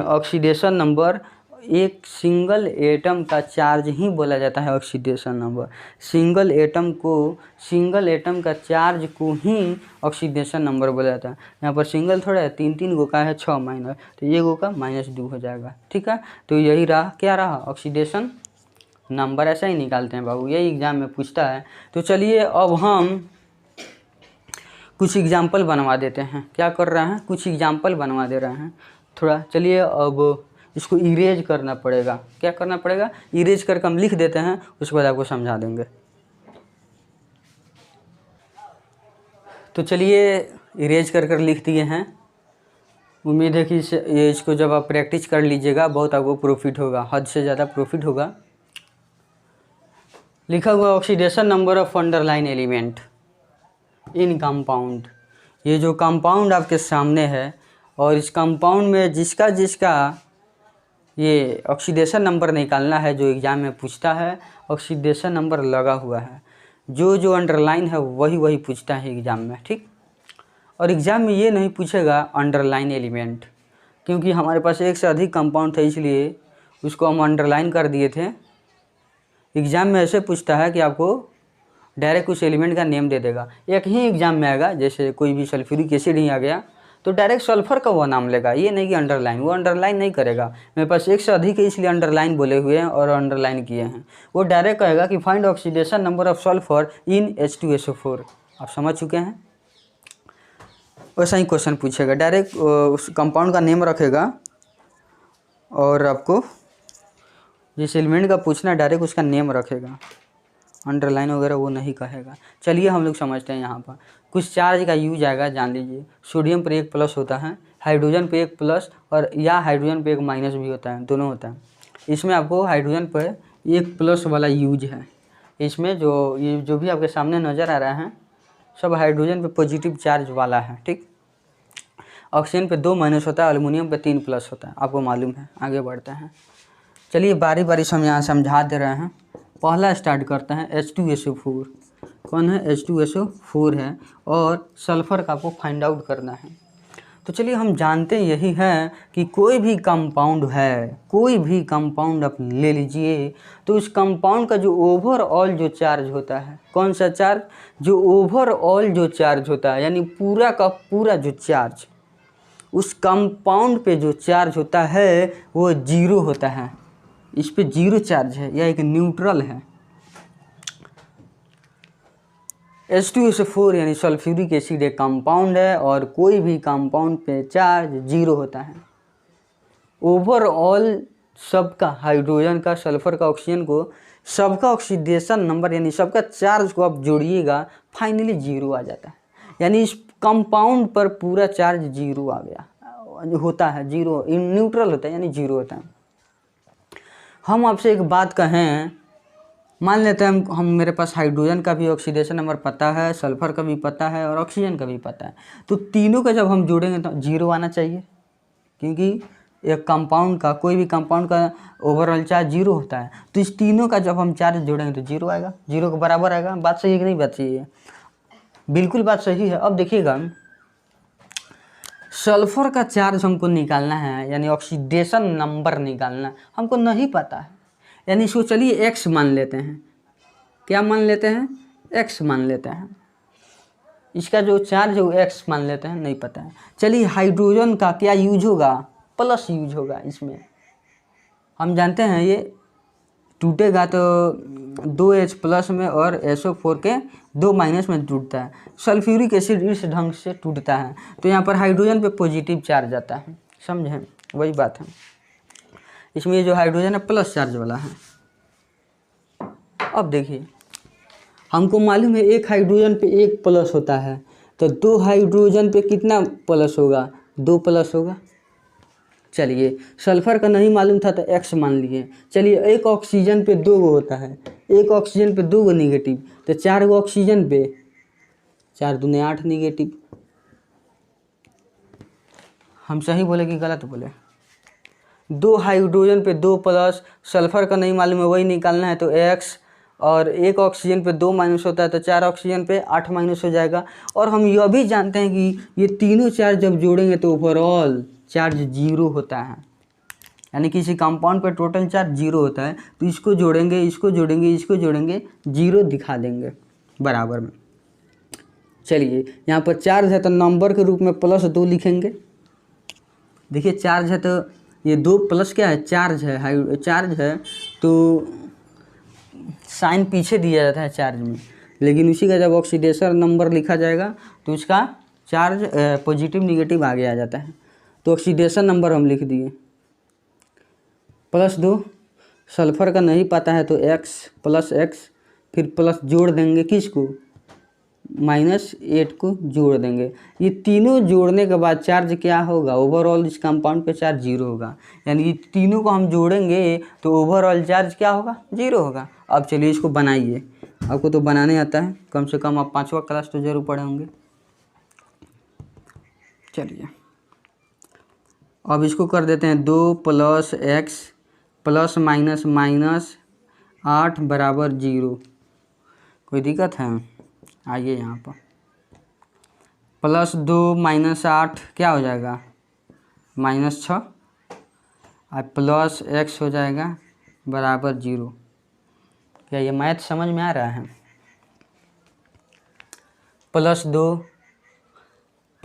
ऑक्सीडेशन नंबर एक सिंगल एटम का चार्ज ही बोला जाता है ऑक्सीडेशन नंबर। सिंगल एटम का चार्ज को ही ऑक्सीडेशन नंबर बोला जाता है। यहाँ पर सिंगल थोड़ा है, 3 गो का है 6 माइनस, तो ये गो का -2 हो जाएगा। ठीक है, तो यही रहा, क्या रहा, ऑक्सीडेशन नंबर। ऐसा ही निकालते हैं बाबू, यही एग्जाम में पूछता है। तो चलिए अब हम कुछ एग्जाम्पल बनवा देते हैं। क्या कर रहे हैं, कुछ एग्जाम्पल बनवा दे रहे हैं थोड़ा। चलिए अब इसको इरेज करना पड़ेगा। क्या करना पड़ेगा, इरेज करके हम लिख देते हैं, उसके बाद आपको समझा देंगे। तो चलिए इरेज कर लिख दिए हैं। उम्मीद है कि इसको जब आप प्रैक्टिस कर लीजिएगा बहुत आपको प्रॉफिट होगा, हद से ज़्यादा प्रॉफिट होगा। लिखा हुआ oxidation number of underline element in compound. ये जो कंपाउंड आपके सामने है और इस कंपाउंड में जिसका ये ऑक्सीडेशन नंबर निकालना है, जो एग्ज़ाम में पूछता है, ऑक्सीडेशन नंबर लगा हुआ है। जो अंडरलाइन है वही पूछता है एग्ज़ाम में। ठीक, और एग्ज़ाम में ये नहीं पूछेगा अंडरलाइन एलिमेंट, क्योंकि हमारे पास एक से अधिक कंपाउंड थे, इसलिए उसको हम अंडरलाइन कर दिए थे। एग्ज़ाम में ऐसे पूछता है कि आपको डायरेक्ट उस एलिमेंट का नेम दे देगा। एक ही एग्ज़ाम में आएगा, जैसे कोई भी सल्फ्यूरिक एसिड ही आ गया तो डायरेक्ट सल्फ़र का वो नाम लेगा, ये नहीं कि अंडरलाइन। वो अंडरलाइन नहीं करेगा, मेरे पास एक से अधिक है इसलिए अंडरलाइन बोले हुए हैं और अंडरलाइन किए हैं। वो डायरेक्ट कहेगा कि find oxidation number of sulphur in H2SO4। आप समझ चुके हैं, वैसा ही क्वेश्चन पूछेगा। डायरेक्ट उस कंपाउंड का नेम रखेगा और आपको जिस एलिमेंट का पूछना है डायरेक्ट उसका नेम रखेगा, अंडरलाइन वगैरह वो नहीं कहेगा। चलिए हम लोग समझते हैं। यहाँ पर कुछ चार्ज का यूज आएगा, जान लीजिए। सोडियम पे 1 प्लस होता है, हाइड्रोजन पे 1 प्लस और या हाइड्रोजन पे 1 माइनस भी होता है, दोनों होता है। इसमें आपको हाइड्रोजन पे 1 प्लस वाला यूज है। इसमें ये जो भी आपके सामने नज़र आ रहा है सब हाइड्रोजन पे पॉजिटिव चार्ज वाला है। ठीक, ऑक्सीजन पे 2 माइनस होता है, एल्युमिनियम पे 3 प्लस होता है, आपको मालूम है। आगे बढ़ते हैं, चलिए बारी बारी से हम यहाँ समझा दे रहे हैं। पहला स्टार्ट करते हैं H2SO4। कौन है, H2SO4 है और सल्फ़र का आपको फाइंड आउट करना है। तो चलिए हम जानते यही है कि कोई भी कंपाउंड है, कोई भी कंपाउंड आप ले लीजिए, तो उस कंपाउंड का जो ओवरऑल जो चार्ज होता है, कौन सा चार्ज, जो ओवरऑल जो चार्ज होता है, यानी पूरा का पूरा जो चार्ज उस कंपाउंड पे जो चार्ज होता है वो 0 होता है। इस पे 0 चार्ज है, यह एक न्यूट्रल है। H2SO4 यानी सल्फ्यूरिक एसिड एक कंपाउंड है और कोई भी कंपाउंड पे चार्ज 0 होता है। ओवरऑल सबका, हाइड्रोजन का, सल्फर का, ऑक्सीजन को, सबका ऑक्सीडेशन नंबर यानी सबका चार्ज को आप जोड़िएगा, फाइनली 0 आ जाता है। यानी इस कंपाउंड पर पूरा चार्ज 0 आ गया होता है, 0 न्यूट्रल होता है, यानी 0 होता है। हम आपसे एक बात कहें, मान लेते हैं हम मेरे पास हाइड्रोजन का भी ऑक्सीडेशन नंबर पता है, सल्फ़र का भी पता है और ऑक्सीजन का भी पता है, तो तीनों का जब हम जोड़ेंगे तो 0 आना चाहिए, क्योंकि एक कंपाउंड का, कोई भी कंपाउंड का ओवरऑल चार्ज 0 होता है। तो इस तीनों का जब हम चार्ज जोड़ेंगे तो 0 आएगा, 0 के बराबर आएगा। बात सही है कि नहीं, बात सही है, बिल्कुल बात सही है। अब देखिएगा, सल्फ़र का चार्ज हमको निकालना है, यानी ऑक्सीडेशन नंबर निकालना हमको नहीं पता है, यानी इसको चलिए x मान लेते हैं। क्या मान लेते हैं, x मान लेते हैं। इसका जो चार्ज है वो x मान लेते हैं, नहीं पता है। चलिए हाइड्रोजन का क्या यूज होगा, प्लस यूज होगा। इसमें हम जानते हैं ये टूटेगा तो 2H प्लस में और SO4 के 2 माइनस में टूटता है। सल्फ्यूरिक एसिड इस ढंग से टूटता है, तो यहाँ पर हाइड्रोजन पे पॉजिटिव चार्ज आता है, समझें, वही बात है। इसमें जो हाइड्रोजन है प्लस चार्ज वाला है। अब देखिए, हमको मालूम है एक हाइड्रोजन पे 1 प्लस होता है, तो 2 हाइड्रोजन पे कितना प्लस होगा, 2 प्लस होगा। चलिए सल्फ़र का नहीं मालूम था तो x मान लिए। चलिए एक ऑक्सीजन पे 2 गो होता है, एक ऑक्सीजन पे 2 गो निगेटिव, तो 4 गो ऑक्सीजन पे 4 दूने 8 निगेटिव। हम सही बोले कि गलत बोले, 2 हाइड्रोजन पे 2 प्लस, सल्फ़र का नहीं मालूम है वही निकालना है, तो x, और एक ऑक्सीजन पे 2 माइनस होता है तो 4 ऑक्सीजन पे 8 माइनस हो जाएगा। और हम यह भी जानते हैं कि ये तीनों चार्ज जब जोड़ेंगे तो ओवरऑल चार्ज 0 होता है, यानी किसी कंपाउंड पे टोटल चार्ज जीरो होता है तो इसको जोड़ेंगे, इसको जोड़ेंगे, इसको जोड़ेंगे, जीरो दिखा देंगे बराबर में। चलिए यहाँ पर चार्ज है तो नंबर के रूप में +2 लिखेंगे। देखिए चार्ज है तो ये 2 प्लस क्या है, चार्ज है, चार्ज है तो साइन पीछे दिया जाता है चार्ज में, लेकिन उसी का जब ऑक्सीडेशन नंबर लिखा जाएगा तो उसका चार्ज पॉजिटिव निगेटिव आगे आ जाता है। तो ऑक्सीडेशन नंबर हम लिख दिए +2, सल्फर का नहीं पता है तो x + x, फिर प्लस जोड़ देंगे किसको, -8 को जोड़ देंगे। ये तीनों जोड़ने के बाद चार्ज क्या होगा, ओवरऑल इस कंपाउंड पे चार्ज जीरो होगा। यानी ये तीनों को हम जोड़ेंगे तो ओवरऑल चार्ज क्या होगा, जीरो होगा। अब चलिए इसको बनाइए, आपको तो बनाने आता है, कम से कम आप 5वां क्लास तो जरूर पढ़े होंगे। चलिए अब इसको कर देते हैं 2 + x ± -8 बराबर 0। कोई दिक्कत है, आइए यहाँ पर +2 - 8 क्या हो जाएगा, -6, और +x हो जाएगा बराबर 0। क्या ये मैथ समझ में आ रहा है? +2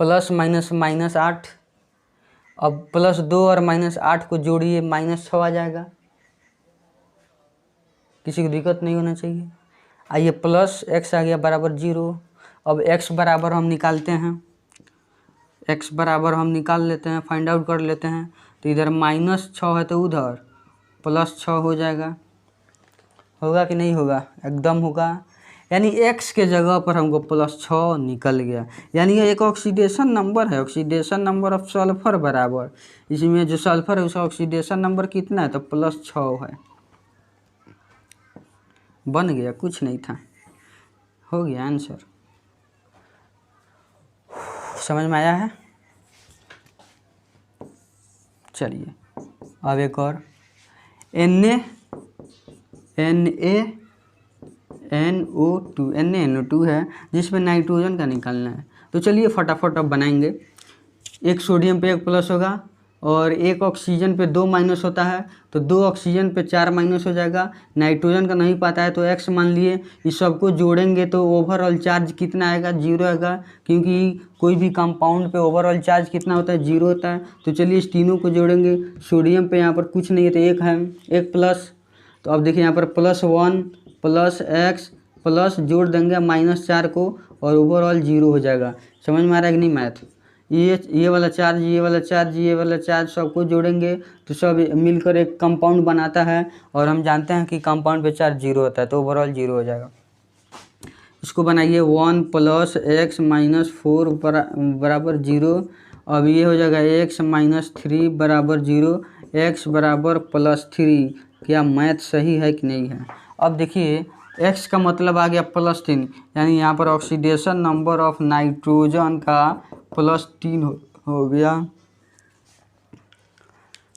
+ -8, अब +2 और -8 को जोड़िए, -6 आ जाएगा। किसी को दिक्कत नहीं होना चाहिए। आइए +x आ गया बराबर 0। अब x बराबर हम निकालते हैं, x बराबर हम निकाल लेते हैं, फाइंड आउट कर लेते हैं। तो इधर -6 है तो उधर +6 हो जाएगा। होगा कि नहीं होगा, एकदम होगा। यानी x के जगह पर हमको +6 निकल गया। यानी ये एक ऑक्सीडेशन नंबर है, ऑक्सीडेशन नंबर ऑफ सल्फर बराबर, इसमें जो सल्फर है उसका ऑक्सीडेशन नंबर कितना है, तो +6 है। बन गया, कुछ नहीं था, हो गया आंसर। समझ में आया है? चलिए अब एक और NaNO2 है जिसमें नाइट्रोजन का निकालना है। तो चलिए फटाफट अब बनाएंगे। एक सोडियम पे 1 प्लस होगा और एक ऑक्सीजन पे 2 माइनस होता है, तो 2 ऑक्सीजन पे 4 माइनस हो जाएगा। नाइट्रोजन का नहीं पता है तो x मान लिए। इस सबको जोड़ेंगे तो ओवरऑल चार्ज कितना आएगा, 0 आएगा, क्योंकि कोई भी कंपाउंड पे ओवरऑल चार्ज कितना होता है, 0 होता है। तो चलिए इस तीनों को जोड़ेंगे। सोडियम पे यहाँ पर कुछ नहीं है तो 1 है, 1 प्लस। तो अब देखिए यहाँ पर +1 + x प्लस जोड़ देंगे -4 को और ओवरऑल 0 हो जाएगा। समझ में आ रहा है कि नहीं मैथ? ये वाला चार्ज, ये वाला चार्ज, ये वाला चार्ज सबको जोड़ेंगे तो सब मिलकर एक कंपाउंड बनाता है, और हम जानते हैं कि कंपाउंड पे चार्ज 0 होता है तो ओवरऑल 0 हो जाएगा। इसको बनाइए 1 + x - 4 बराबर 0। अब ये हो जाएगा x - 3 बराबर 0, x बराबर +3। क्या मैथ सही है कि नहीं है? अब देखिए x का मतलब आ गया +3, यानी यहाँ पर ऑक्सीडेशन नंबर ऑफ नाइट्रोजन का +3 हो गया।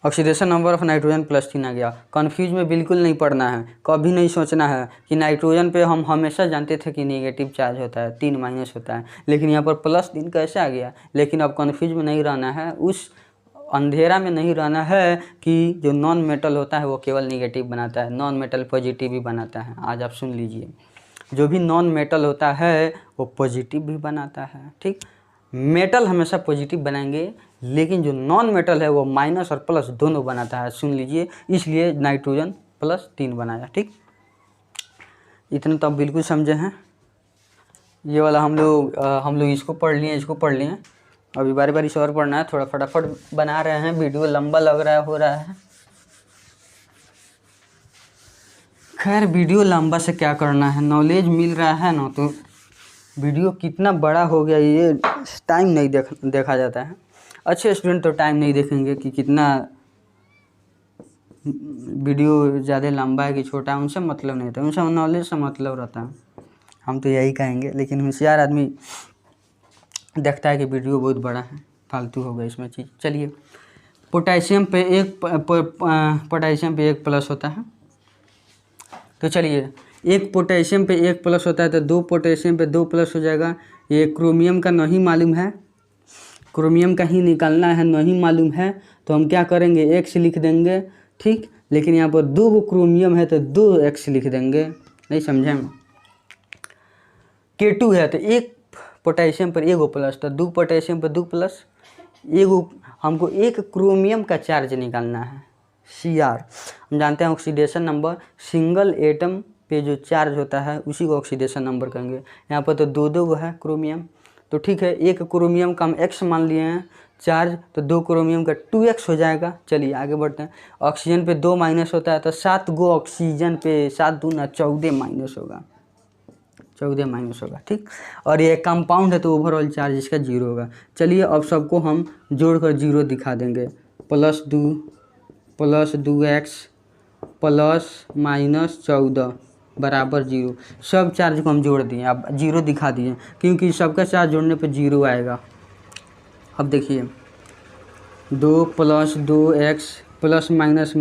ऑक्सीडेशन नंबर ऑफ नाइट्रोजन +3 आ गया। कन्फ्यूज में बिल्कुल नहीं पड़ना है, कभी नहीं सोचना है कि नाइट्रोजन पे हम हमेशा जानते थे कि नेगेटिव चार्ज होता है, 3 माइनस होता है, लेकिन यहाँ पर +3 कैसे आ गया। लेकिन अब कन्फ्यूज में नहीं रहना है, उस अंधेरा में नहीं रहना है कि जो नॉन मेटल होता है वो केवल नेगेटिव बनाता है, नॉन मेटल पॉजिटिव भी बनाता है। आज आप सुन लीजिए, जो भी नॉन मेटल होता है वो पॉजिटिव भी बनाता है। ठीक, मेटल हमेशा पॉजिटिव बनाएंगे, लेकिन जो नॉन मेटल है वो माइनस और प्लस दोनों बनाता है। सुन लीजिए, इसलिए नाइट्रोजन +3 बनाया। ठीक, इतना तो आप बिल्कुल समझे हैं। ये वाला हम लोग इसको पढ़ लिए, इसको पढ़ लिए। अभी बारी बारी से और पढ़ना है, थोड़ा फटाफट बना रहे हैं, वीडियो लंबा लग रहा है, हो रहा है। खैर वीडियो लंबा से क्या करना है, नॉलेज मिल रहा है ना, तो वीडियो कितना बड़ा हो गया ये टाइम नहीं देखा जाता है। अच्छे स्टूडेंट तो टाइम नहीं देखेंगे कि कितना वीडियो ज़्यादा लंबा है कि छोटा है, उनसे मतलब नहीं रहता, उनसे नॉलेज से मतलब रहता है। हम तो यही कहेंगे, लेकिन होशियार आदमी देखता है कि वीडियो बहुत बड़ा है, फालतू हो गया इसमें चीज़। चलिए, पोटेशियम पे 1 प्लस होता है, तो चलिए एक पोटेशियम पे 1 प्लस होता है तो 2 पोटेशियम पे 2 प्लस हो जाएगा। ये क्रोमियम का नहीं मालूम है, क्रोमियम का ही निकालना है, नहीं मालूम है, तो हम क्या करेंगे, एक्स लिख देंगे, ठीक। लेकिन यहाँ पर 2 गो क्रोमियम है तो 2x लिख देंगे, नहीं समझे। K2 है तो 1 पोटेशियम पर 1 प्लस, तो 2 पोटेशियम पर 2 प्लस, 1 हमको 1 क्रोमियम का चार्ज निकालना है, Cr। हम जानते हैं ऑक्सीडेशन नंबर, सिंगल एटम पे जो चार्ज होता है उसी को ऑक्सीडेशन नंबर कहेंगे। यहाँ पर तो 2 गो है क्रोमियम, तो ठीक है, 1 क्रोमियम का हम x मान लिए हैं चार्ज, तो 2 क्रोमियम का 2x हो जाएगा। चलिए आगे बढ़ते हैं। ऑक्सीजन पे 2 माइनस होता है तो 7 गो ऑक्सीजन पे 7 दूना 14 माइनस होगा, 14 माइनस होगा, ठीक। और ये कंपाउंड है तो ओवरऑल चार्ज इसका 0 होगा। चलिए अब सबको हम जोड़कर 0 दिखा देंगे, प्लस 2x प्लस माइनस 14 बराबर 0। सब चार्ज को हम जोड़ दिए, अब 0 दिखा दिए, क्योंकि सबका चार्ज जोड़ने पे 0 आएगा। अब देखिए 2 + 2x प्लस माइनस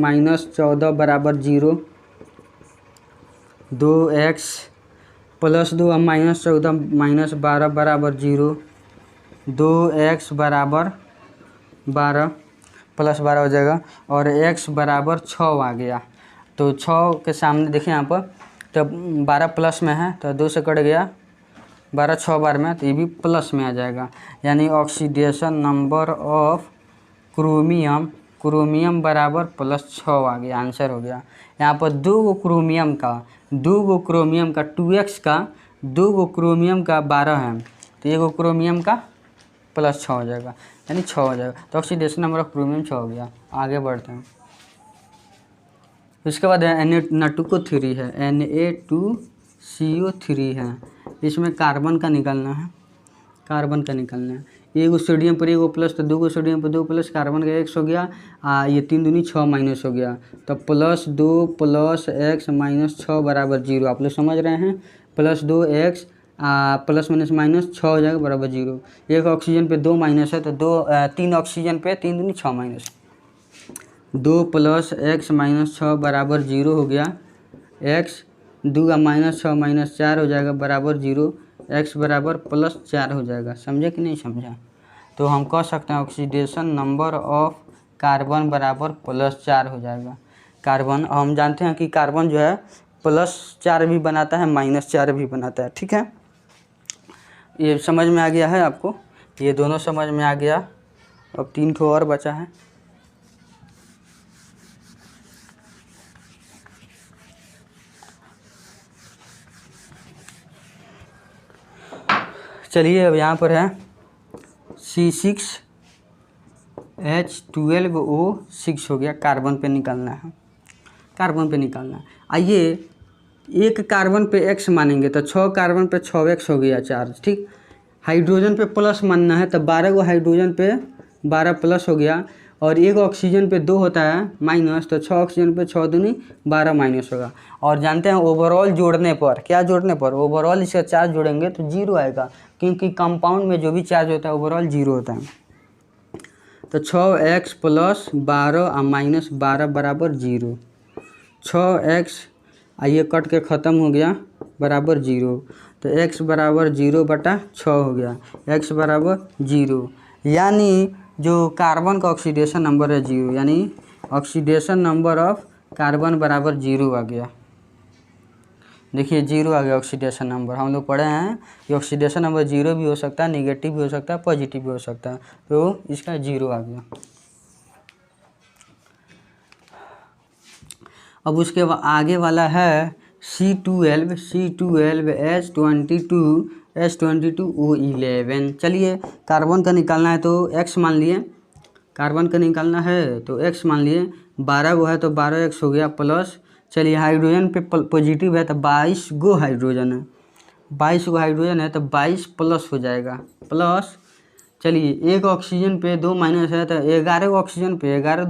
14 बराबर 0, 2x प्लस 2 माइनस 14 माइनस 12 बराबर 0, 2x बराबर 12 प्लस 12 हो जाएगा, और x बराबर 6 आ गया। तो 6 के सामने देखिए यहाँ पर, तो 12 प्लस में है तो 2 से कट गया, 12 6 बार में, तो ये भी प्लस में आ जाएगा। यानी ऑक्सीडेशन नंबर ऑफ क्रोमियम बराबर +6 आ गया, आंसर हो गया। यहाँ पर 2 गो क्रोमियम का 2x का 2 गो क्रोमियम का 12 है, तो 1 गो क्रोमियम का +6 हो जाएगा, यानी 6 हो जाएगा। तो ऑक्सीडेशन नंबर ऑफ क्रोमियम 6 हो गया। आगे बढ़ते हैं। उसके बाद Na2CO3 है, Na2CO3 है, इसमें कार्बन का निकालना है, एक गो सोडियम पर 1 प्लस, तो 2 गो सोडियम पर 2 प्लस, कार्बन का x हो गया, ये 3 दूनी 6 माइनस हो गया, तो +2 + x - 6 बराबर 0। आप लोग समझ रहे हैं, +2x प्लस माइनस 6 हो जाएगा बराबर 0। एक ऑक्सीजन पे 2 माइनस है तो 3 ऑक्सीजन पे 3 दूनी 6 माइनस, 2 + x - 6 बराबर 0 हो गया, x 2 का -6 - 4 हो जाएगा बराबर 0, x बराबर +4 हो जाएगा। समझे कि नहीं समझा। तो हम कह सकते हैं ऑक्सीडेशन नंबर ऑफ कार्बन बराबर +4 हो जाएगा। कार्बन, हम जानते हैं कि कार्बन जो है +4 भी बनाता है, -4 भी बनाता है, ठीक है। ये समझ में आ गया है आपको, ये दोनों समझ में आ गया। अब 3 ठो और बचा है। चलिए अब यहाँ पर है C6H12O6 हो गया, कार्बन पे निकालना है, आइए एक कार्बन पे x मानेंगे तो 6 कार्बन पे 6x हो गया चार्ज, ठीक। हाइड्रोजन पे प्लस मानना है तो 12 गो हाइड्रोजन पे 12 प्लस हो गया, और 1 ऑक्सीजन पे 2 होता है माइनस, तो 6 ऑक्सीजन पे 6 दूनी 12 माइनस होगा। और जानते हैं ओवरऑल जोड़ने पर, क्या जोड़ने पर, ओवरऑल इसका चार्ज जोड़ेंगे तो 0 आएगा, क्योंकि कंपाउंड में जो भी चार्ज होता है ओवरऑल 0 होता है। तो 6x प्लस 12 -12 बराबर 0, 6x आइए कट के ख़त्म हो गया बराबर 0, तो x बराबर 0/6 हो गया, x बराबर 0, यानी जो कार्बन का ऑक्सीडेशन नंबर है 0, यानी ऑक्सीडेशन नंबर ऑफ कार्बन बराबर 0 आ गया। देखिए 0 आ गया ऑक्सीडेशन नंबर। हम लोग पढ़े हैं कि ऑक्सीडेशन नंबर 0 भी हो सकता है, नेगेटिव भी हो सकता है, पॉजिटिव भी हो सकता है, तो इसका 0 आ गया। अब उसके आगे वाला है C12H22O11। चलिए कार्बन का निकालना है तो x मान लिए, कार्बन का निकालना है तो x मान लिए, 12 गो है तो 12x हो गया प्लस। चलिए हाइड्रोजन पे पॉजिटिव है तो 22 गो हाइड्रोजन है, 22 गो हाइड्रोजन है तो 22 प्लस हो जाएगा प्लस। चलिए एक ऑक्सीजन पे 2 माइनस है तो 11 ऑक्सीजन पे 11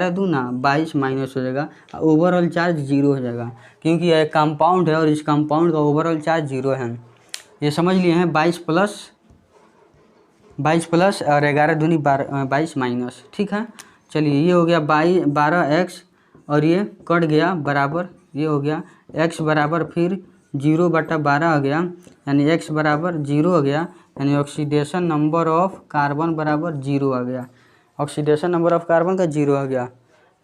दूना 22 माइनस हो जाएगा, ओवरऑल चार्ज 0 हो जाएगा, क्योंकि यह कंपाउंड है और इस कंपाउंड का ओवरऑल चार्ज 0 है। ये समझ लिए हैं, 22 प्लस और 11 दूनी 22 माइनस, ठीक है। चलिए ये हो गया 12x और ये कट गया बराबर, ये हो गया x बराबर फिर 0/12 हो गया, यानी x बराबर 0 हो गया, यानी ऑक्सीडेशन नंबर ऑफ कार्बन बराबर 0 आ गया। ऑक्सीडेशन नंबर ऑफ कार्बन का 0 हो गया।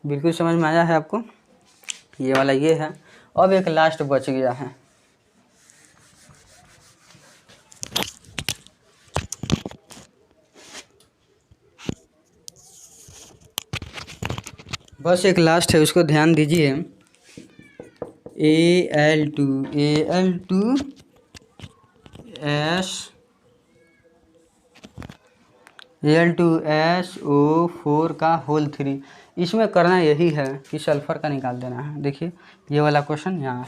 बिल्कुल समझ में आया है आपको, ये वाला ये है। अब एक लास्ट बच गया है, बस एक लास्ट है, उसको ध्यान दीजिए। Al2SO4 का होल 3। इसमें करना यही है कि सल्फर का निकाल देना है। देखिए ये वाला क्वेश्चन यहाँ है,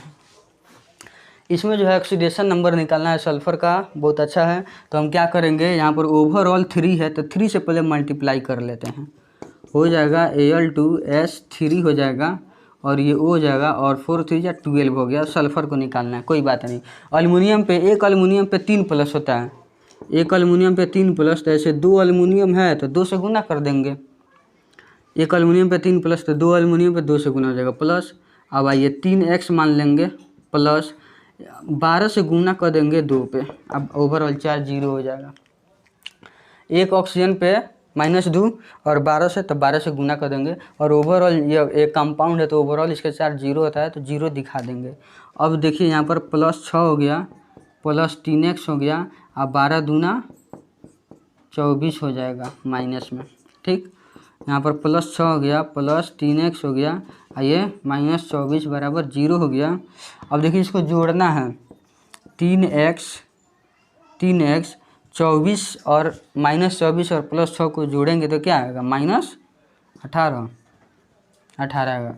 इसमें जो है ऑक्सीडेशन नंबर निकालना है सल्फर का, बहुत अच्छा है। तो हम क्या करेंगे, यहाँ पर ओवरऑल 3 है तो 3 से पहले मल्टीप्लाई कर लेते हैं, हो जाएगा Al2S3 हो जाएगा, और ये O हो जाएगा, और 4 3 या 12 हो गया। सल्फर को निकालना है, कोई बात नहीं। एल्युमिनियम पे एक एल्युमिनियम पे 3 प्लस होता है, एक एल्युमिनियम पे 3 प्लस, तो ऐसे 2 एल्युमिनियम है तो 2 से गुना कर देंगे। एक एल्युमिनियम पे 3 प्लस तो 2 एल्युमिनियम पे 2 से गुना हो जाएगा प्लस। अब आइए 3x मान लेंगे प्लस 12 से गुना कर देंगे 2 पे, अब ओवरऑल चार्ज 0 हो जाएगा। एक ऑक्सीजन पे -2 और 12 से, तो 12 से गुना कर देंगे, और ओवरऑल ये एक कंपाउंड है तो ओवरऑल इसका चार्ज 0 होता है तो 0 दिखा देंगे। अब देखिए यहाँ पर +6 हो गया, प्लस 3x हो गया, अब 12 दूना 24 हो जाएगा माइनस में, ठीक। यहाँ पर +6 हो गया, प्लस 3x हो गया, ये -24 बराबर 0 हो गया। अब देखिए इसको जोड़ना है, 3x 24 और -24 और +6 को जोड़ेंगे तो क्या आएगा, -18 आएगा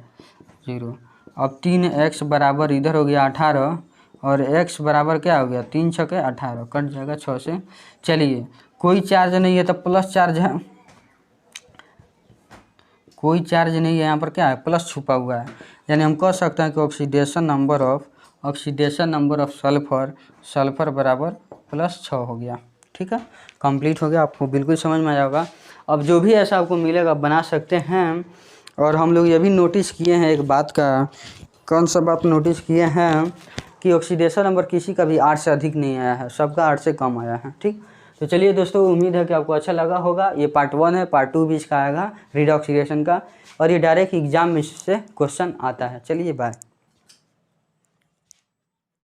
0। अब 3x बराबर इधर हो गया 18, और x बराबर क्या हो गया, 3 6 18, कट जाएगा 6 से। चलिए कोई चार्ज नहीं है तो प्लस चार्ज है, कोई चार्ज नहीं है, यहाँ पर क्या है, प्लस छुपा हुआ है। यानी हम कह सकते हैं कि ऑक्सीडेशन नंबर ऑफ सल्फर बराबर +6 हो गया। ठीक है, कंप्लीट हो गया, आपको बिल्कुल समझ में आया होगा। अब जो भी ऐसा आपको मिलेगा बना सकते हैं। और हम लोग ये भी नोटिस किए हैं एक बात का, कौन सा बात नोटिस किए हैं कि ऑक्सीडेशन नंबर किसी का भी 8 से अधिक नहीं आया है, सबका 8 से कम आया है। ठीक, तो चलिए दोस्तों, उम्मीद है कि आपको अच्छा लगा होगा। ये पार्ट 1 है, पार्ट 2 भी इसका आएगा रिडॉक्स रिएक्शन का, और ये डायरेक्ट एग्जाम में से क्वेश्चन आता है। चलिए बाय।